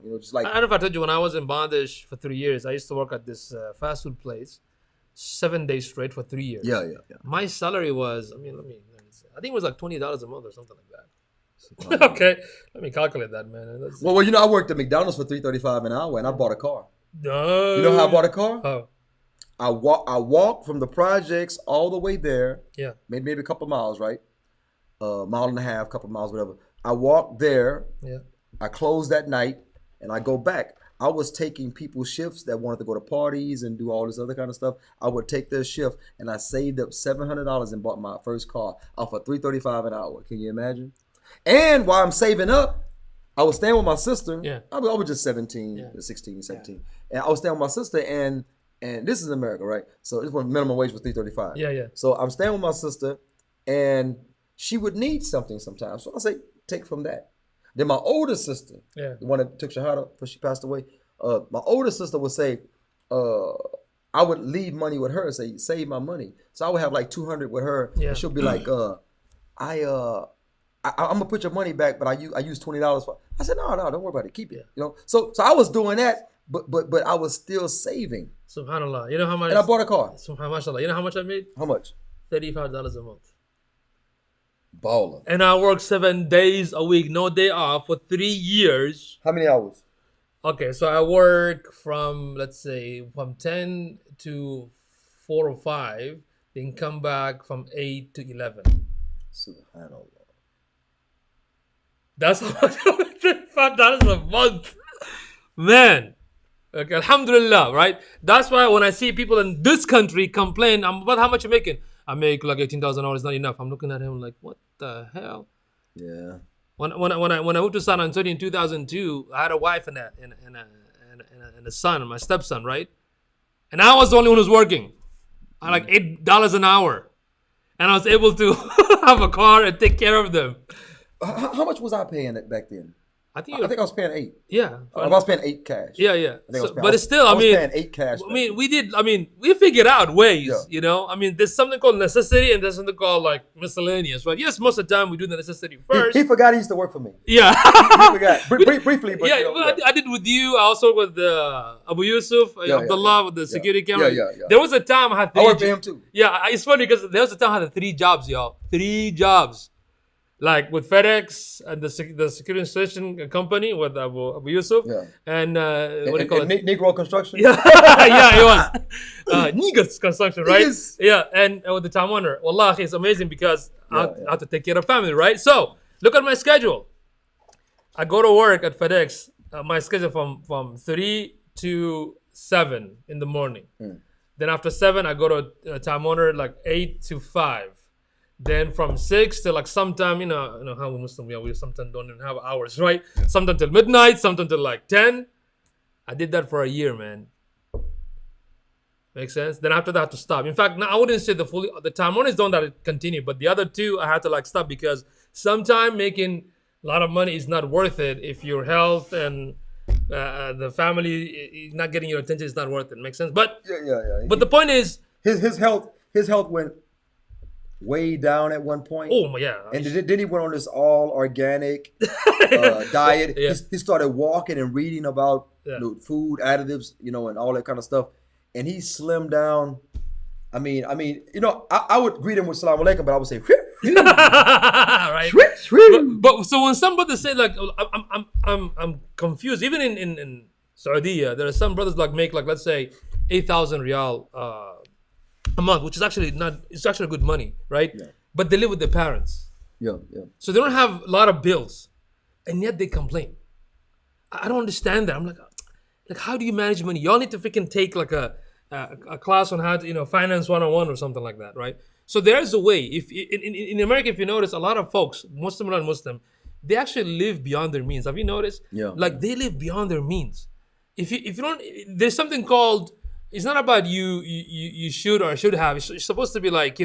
You know, just like I don't know if I told you, when I was in Bangladesh for 3 years, I used to work at this fast food place 7 days straight for 3 years. yeah. My salary was, let me see. I think it was like $20 a month or something like that. Okay, let me calculate that, man. Well, you know, I worked at McDonald's for $3.35 an hour, and I bought a car. No. You know how I bought a car? Oh, I walked from the projects all the way there. yeah. Maybe a couple miles, right? Mile and a half, couple miles, whatever. I walked there. Yeah. I closed that night, and I go back. I was taking people's shifts that wanted to go to parties and do all this other kind of stuff. I would take their shift, and I saved up $700 and bought my first car off of $3.35 an hour. Can you imagine? And while I'm saving up, I was staying with my sister. Yeah. I was just 17, 16, 17. And I was staying with my sister, and this is America, right? So this one minimum wage was $3.35. Yeah. So I'm staying with my sister, and she would need something sometimes. So I say, take from that. Then my older sister, the one that took Shahada before she passed away, my older sister would say, I would leave money with her, say, save my money. So I would have like 200 with her, and she'll be like, I'm gonna put your money back, but I use $20 for. I said, no, don't worry about it, keep it. You know, so I was doing that, but I was still saving. Subhanallah. You know how much? And I bought a car. Subhanallah. You know how much I made? How much? $35 a month. Baller. And I worked 7 days a week, no day off, for 3 years. How many hours? Okay, so I work from, let's say, from 10 to 4 or 5, then come back from 8 to 11. Subhanallah. That's how much that is a month. Man. Okay, alhamdulillah, right? That's why when I see people in this country complain about how much you're making, I make like $18,000, not enough. I'm looking at him like, what the hell? Yeah. When I moved to San Antonio in 2002, I had a wife and a son, my stepson, right? And I was the only one who's working. I like $8 an hour, and I was able to have a car and take care of them. How much was I paying it back then? I think I was paying 8. yeah, I was paying 8 cash. yeah. I think I was paying- But it's still, I was mean, paying 8 cash. I mean, we figured out ways, Yeah. you know. I mean, there's something called necessity and there's something called like miscellaneous, right? Yes, most of the time we do the necessity first. He forgot he used to work for me. Yeah. He forgot. Briefly, but Yeah, you know, well, I did with you. I also worked with Abu Yusuf, Yeah, Abdullah with the security camera. Yeah. There was a time I had I worked for him too. Yeah, it's funny because there was a time I had 3 jobs, y'all. 3 jobs. Like with FedEx and the security installation company with Abu Yusuf. Yeah. And what do you call it? Negro construction. Yeah, yeah, it was. Niggas construction, right? Niggas. Yeah, and with the time owner. Wallahi, it's amazing because I Yeah. have to take care of family, right? So, look at my schedule. I go to work at FedEx, my schedule from 3 to 7 in the morning. Then after 7, I go to time owner like 8 to 5. Then from 6 to like sometime, you know how we Muslim we sometimes don't even have hours, right? Sometimes till midnight, sometimes till like 10. I did that for a year, man. Make sense? Then after that, I had to stop. In fact, now I wouldn't say the time owners don't that continue, but the other 2 I had to like stop because sometimes making a lot of money is not worth it if your health and the family not getting your attention is not worth it. Make sense? But Yeah. but the point is, his health went way down at one point. oh my yeah, And then he went on this all organic diet. Yeah. He started walking and reading about Yeah. food additives, and all that kind of stuff. And he slimmed down. I mean, I would greet him with salam alaikum, but I would say, right? But so when some brothers say like, I'm confused. Even in Saudi, there are some brothers like make like let's say 8,000 riyal a month, which is actually it's actually good money, right? Yeah. But they live with their parents, Yeah. so they don't have a lot of bills, and yet they complain. I don't understand that. I'm like how do you manage money? Y'all need to freaking take like a class on how to finance 101 or something like that, right? So there's a way. If in America, if you notice, a lot of folks, Muslim or non-Muslim, they actually live beyond their means. Have you noticed? Yeah. Like they live beyond their means. If you don't, there's something called. It's not about you should or should have. It's supposed to be like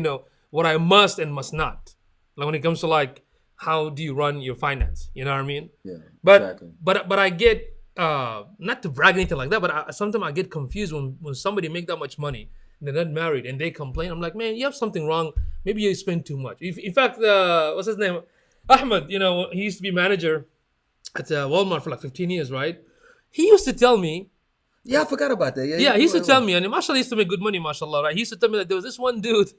what I must and must not. Like when it comes to like how do you run your finance? You know what I mean? Yeah. But exactly. but I get not to brag anything like that, but sometimes I get confused when somebody make that much money and they're not married and they complain. I'm like, man, you have something wrong. Maybe you spend too much. In fact, what's his name? Ahmed. He used to be manager at Walmart for like 15 years, right? He used to tell me. Yeah, I forgot about that. Yeah, he used to tell me, and mashallah, he used to make good money, mashallah, right? He used to tell me that there was this one dude,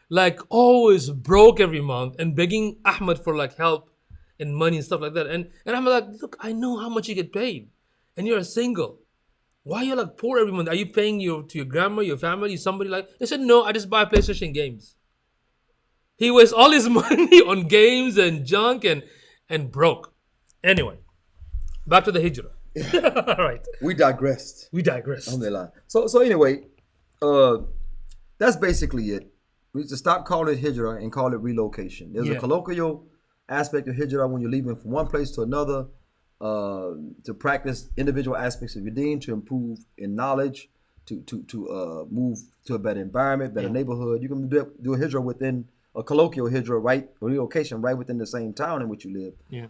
like always broke every month and begging Ahmed for like help and money and stuff like that. And I'm like, look, I know how much you get paid, and you're single. Why are you like poor every month? Are you paying to your grandma, your family, somebody like? They said no, I just buy PlayStation games. He wastes all his money on games and junk and broke. Anyway, back to the Hijrah. All right. We digressed. Alhamdulillah. So anyway, that's basically it. We need to stop calling it Hijrah and call it relocation. There's a colloquial aspect of Hijrah when you're leaving from one place to another to practice individual aspects of your deen, to improve in knowledge, to move to a better environment, better neighborhood. You can do a Hijrah within a colloquial Hijrah, right? A relocation right within the same town in which you live. Yeah.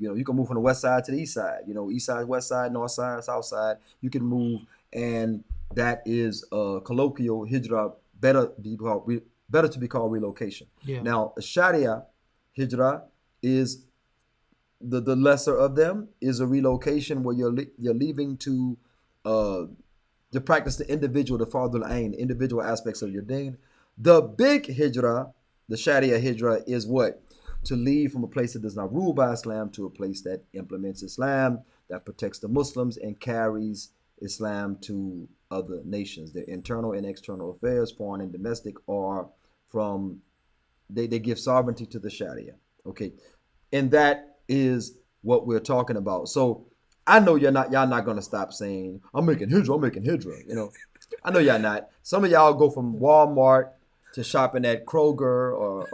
You can move from the west side to the east side. East side, west side, north side, south side. You can move, and that is a colloquial Hijrah, better to be called relocation. Yeah. Now, Sharia Hijrah is the lesser of them, is a relocation where you're leaving to practice the individual, the fardul ain, individual aspects of your deen. The big Hijrah, the Sharia Hijrah, is what? To leave from a place that does not rule by Islam to a place that implements Islam, that protects the Muslims and carries Islam to other nations. Their internal and external affairs, foreign and domestic, are from, they give sovereignty to the Sharia. Okay. And that is what we're talking about. So I know y'all not gonna stop saying, I'm making Hijrah, you know. I know y'all not. Some of y'all go from Walmart to shopping at Kroger or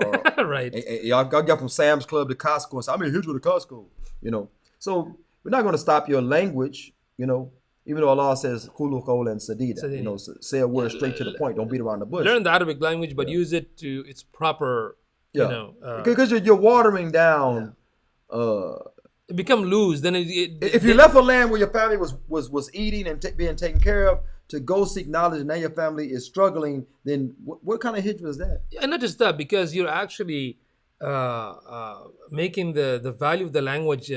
Right. y'all go from Sam's Club to Costco and say, I'm in Hijrah to Costco, you know. So we're not gonna stop your language, you know, even though Allah says Kulu qawlan sadida, you know, say a word straight to the point, don't beat around the bush. Learn the Arabic language, but use it to its proper, you know. Because you're watering down. It become loose. Then if you left a land where your family was eating and being taken care of to go seek knowledge, and now your family is struggling, then what kind of hijrah is that? And not just that, because you're actually making the value of the language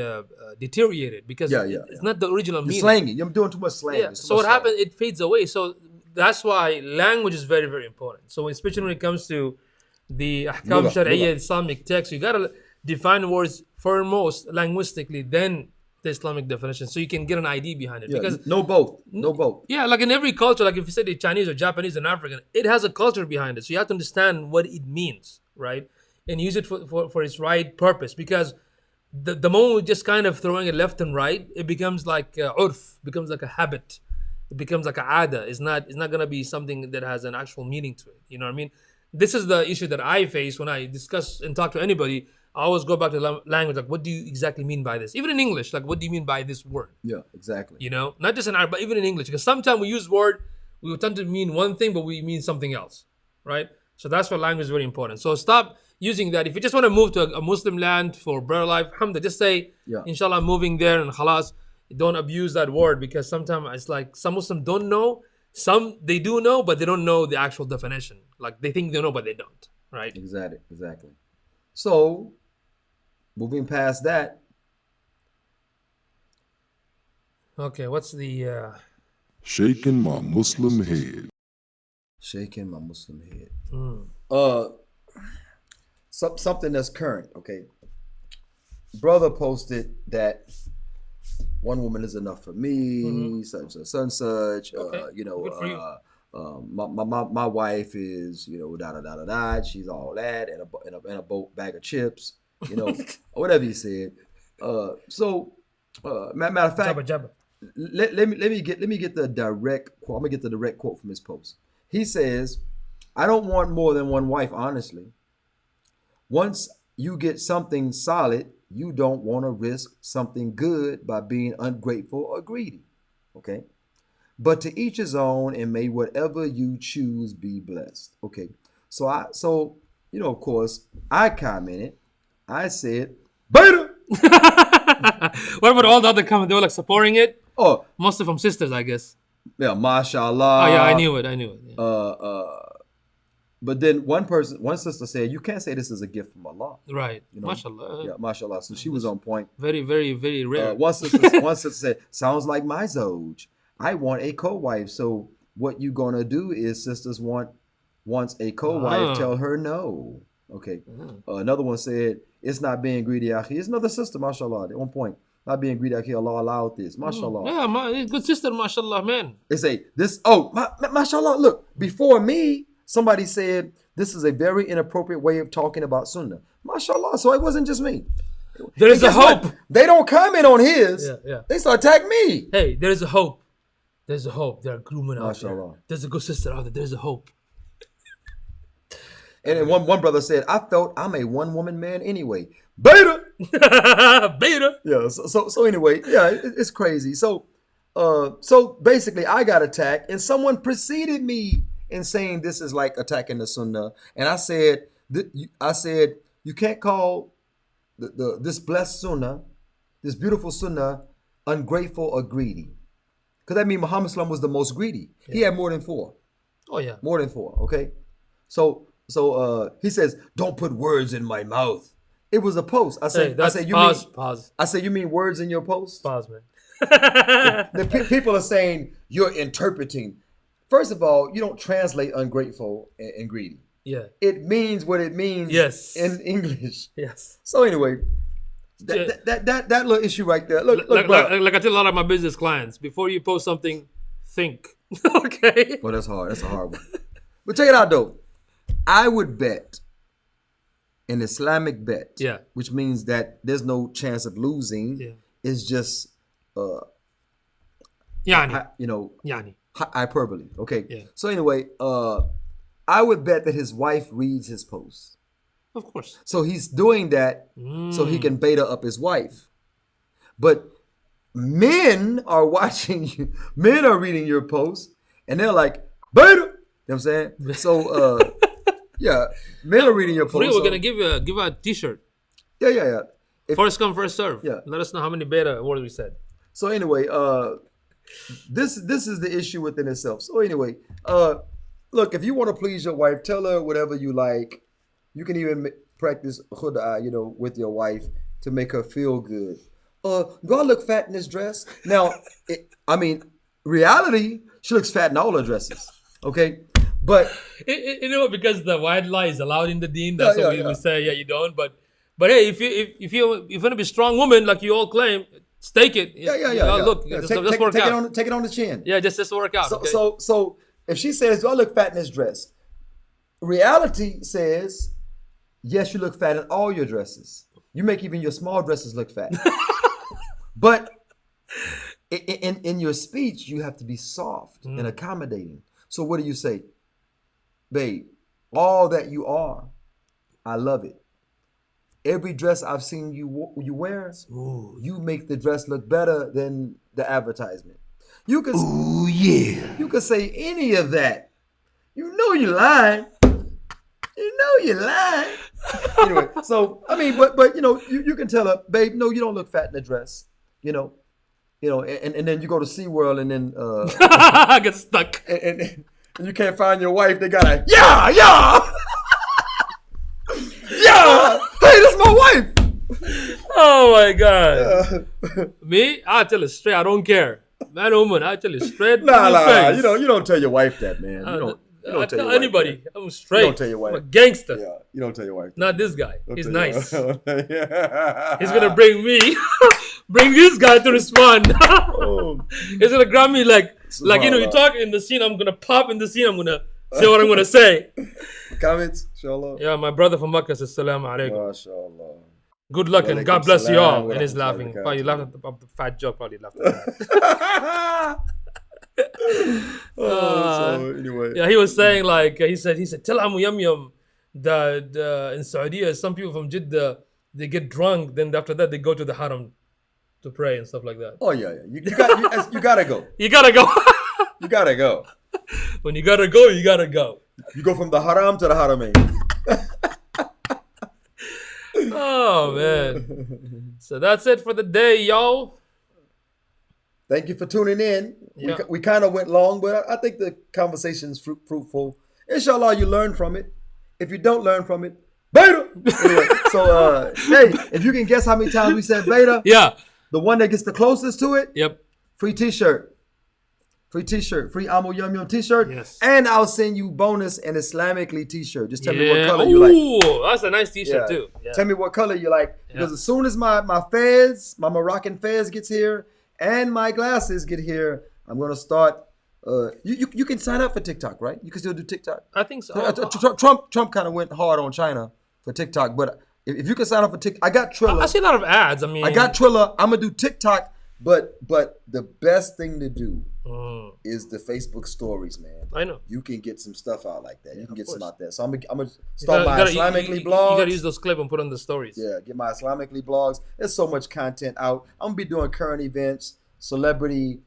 deteriorated, because it's not the original meaning. You're slangy. You're doing too much slang. Yeah. So what happens? It fades away. So that's why language is very, very important. So especially when it comes to the ahkam shari'iyya, Islamic text, you gotta define words foremost linguistically, then the Islamic definition, so you can get an ID behind it. Yeah, because no both. Yeah, like in every culture, like if you say the Chinese or Japanese and African, it has a culture behind it. So you have to understand what it means, right? And use it for its right purpose. Because the moment we're just kind of throwing it left and right, it becomes like urf, becomes like a habit. It becomes like a ada. It's not gonna be something that has an actual meaning to it. You know what I mean? This is the issue that I face when I discuss and talk to anybody. I always go back to the language, like, what do you exactly mean by this? Even in English, like, what do you mean by this word? Yeah, exactly. You know, not just in Arabic, but even in English. Because sometimes we use word, we tend to mean one thing, but we mean something else, right? So that's why language is very important. So stop using that. If you just want to move to a Muslim land for better life, alhamdulillah, just say, inshallah, I'm moving there and khalas. Don't abuse that word, because sometimes it's like some Muslims don't know. Some, they do know, but they don't know the actual definition. Like, they think they know, but they don't, right? Exactly. So, moving past that. Okay, what's the... Shaking my Muslim head. Shaking my Muslim head. Mm. Something that's current, okay? Brother posted that one woman is enough for me, such and such. Okay. You know, Good for you. my wife is, you know, da. She's all that, and a bag of chips, you know, or whatever he said. Matter of fact, Jabba. let me get the direct quote. I'm gonna get the direct quote from his post. He says, "I don't want more than one wife, honestly. Once you get something solid, you don't want to risk something good by being ungrateful or greedy. Okay? But to each his own, and may whatever you choose be blessed." Okay. So you know, of course, I commented. I said, "Beta." What about all the other comments? They were like supporting it? Oh, mostly from sisters, I guess. Yeah, mashallah. Oh yeah, I knew it. Yeah. But then one sister said, "You can't say this is a gift from Allah." Right. You know? Mashallah. Yeah, mashallah. So she was on point. Very, very, very rare. One sister said, "Sounds like my Zoj. I want a co-wife. So what you gonna do is sisters wants a co-wife, tell her no." Okay. Another one said, "It's not being greedy, akhi." It's another sister, mashallah. At one point, not being greedy, akhi. Allah allowed this, mashallah. Yeah, good sister, mashallah, man. They say this. Oh, mashallah. Look, before me, somebody said this is a very inappropriate way of talking about sunnah. Mashallah. So it wasn't just me. There is a hope. What? They don't comment on his. Yeah. They start attacking me. Hey, there is a hope. There's a hope. There are grooming out there. Mashallah. There's a good sister out there. There's a hope. And then one brother said, "I felt I'm a one-woman man anyway." Beta. Beta. Yeah. So anyway, yeah, it's crazy. So basically, I got attacked, and someone preceded me in saying this is like attacking the sunnah. And I said, you can't call this blessed sunnah, this beautiful sunnah, ungrateful or greedy, because that means Muhammad was the most greedy. Yeah. He had more than 4. Oh yeah, more than 4. Okay, so he says, "Don't put words in my mouth." It was a post. I said, pause. I said, "You mean words in your post?" Pause, man. People are saying you're interpreting. First of all, you don't translate ungrateful and greedy. Yeah. It means what it means Yes. in English. Yes. So anyway, That little issue right there. Look, like, bro. like I tell a lot of my business clients, before you post something, think. Okay. Well, that's hard. That's a hard one. But check it out, though. I would bet an Islamic bet, Yeah. which means that there's no chance of losing. Yeah. It's just, Yani. hyperbole. Okay. Yeah. So anyway, I would bet that his wife reads his posts. Of course. So he's doing that so he can beta up his wife. But men are watching you. Men are reading your posts, and they're like, beta. You know what I'm saying? So, yeah, men are reading your For real, posts. we're gonna give out a T-shirt. Yeah. First come, first serve. Yeah. Let us know how many beta words we said. So anyway, this is the issue within itself. So anyway, look, if you want to please your wife, tell her whatever you like. You can even practice khud'ah, with your wife to make her feel good. God look fat in this dress. Now, reality, she looks fat in all her dresses. Okay, but because the white lie is allowed in the deen, that's what we say. Yeah, you don't. But hey, if you want to be a strong woman like you all claim, stake it. Look, just work out. Take it on the chin. Yeah, just work out. So if she says, "Do I look fat in this dress?" Reality says, "Yes, you look fat in all your dresses. You make even your small dresses look fat." But in your speech, you have to be soft and accommodating. So what do you say? Babe, all that you are, I love it. Every dress I've seen you wear, you make the dress look better than the advertisement. You can You can say any of that. You know you're lying. Anyway, so but you can tell her, babe, no, you don't look fat in the dress. And then you go to SeaWorld and then get stuck. And you can't find your wife. They got a yeah. Hey, that's my wife. Oh my God. Me, I tell her straight. I don't care. Man, woman, I tell you straight. Nah. You don't tell your wife that, man. You don't tell your anybody. Wife that. I'm straight. You don't tell your wife. I'm a gangster. Yeah, you don't tell your wife that. Not this guy. He's nice. Yeah. He's gonna bring this guy to respond. He's gonna grab me like you talk in the scene. I'm gonna pop in the scene. I'm gonna say what I'm gonna say. Comments, inshallah. Yeah, my brother from Makkah says Assalamu alaikum. MashaAllah. Good luck and God bless you all. And he's laughing. Barakatuh. Probably laughed at the fat joke. Probably laughed at that. So anyway. Yeah, he was saying he said tell Amu Yum Yum that in Saudi some people from Jeddah, they get drunk, then after that they go to the haram to pray and stuff like that. Oh yeah. You gotta go. You gotta go. You gotta go. When you gotta go, you gotta go. You go from the haram to the haramain. Oh man. So that's it for the day, y'all. Thank you for tuning in. Yeah. We kind of went long, but I think the conversation is fruitful. Inshallah, you learn from it. If you don't learn from it, beta. Anyway, so hey, if you can guess how many times we said beta, Yeah. the one that gets the closest to it, Yep. free T-shirt, free Amo Yum Yum T-shirt, Yes. and I'll send you bonus an Islamically T-shirt. Just tell me what color you like. Ooh, that's a nice T-shirt too. Yeah. Tell me what color you like, because as soon as my Moroccan fez gets here and my glasses get here, I'm gonna start. You can sign up for TikTok, right? You can still do TikTok. I think so. Trump kind of went hard on China for TikTok, but if you can sign up for TikTok, I got Triller. I see a lot of ads. I got Triller. I'm gonna do TikTok, but the best thing to do is the Facebook stories, man. I know. You can get some stuff out like that. You can get some course. out there. So I'm gonna start my Islamically blogs. You gotta use those clips and put on the stories. Yeah, get my Islamically blogs. There's so much content out. I'm gonna be doing current events, celebrity,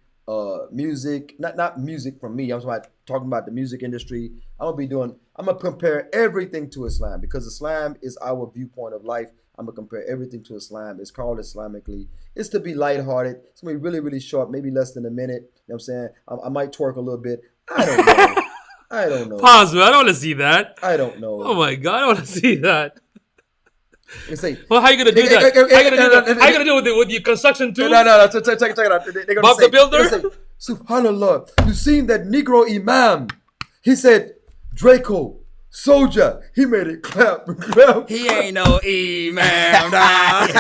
music, not music from me. I'm talking about the music industry. I'm gonna compare everything to Islam, because Islam is our viewpoint of life. I'm gonna compare everything to Islam. It's called Islamically. It's to be lighthearted. It's gonna be really, really short, maybe less than a minute. You know what I'm saying? I might twerk a little bit. I don't know. I don't know. Pause, man. I don't want to see that. I don't know. Oh my God, I want to see that. You say, Well, how you gonna do that? How you gonna do that? How you gonna do it with your construction tools? No. Check it out. They're gonna Bob say, the Builder? they're gonna say, Subhanallah, you seen that Negro Imam? He said, Draco, soldier. He made it clap. He ain't no imam, dog.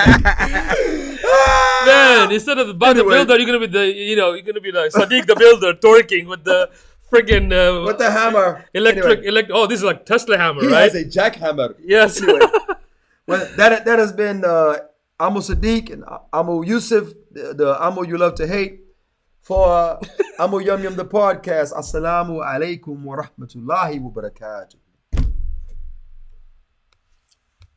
instead of the builder, you're gonna be you're gonna be like Sadiq the builder twerking with the friggin' With the hammer. electric. Oh, this is like Tesla hammer, He right? has a jackhammer. Yes. Well, that has been Amo Sadiq and Amo Yusuf, the Amo you love to hate. For Amo Yum Yum the podcast. Assalamu alaikum wa rahmatullahi wa barakatuh.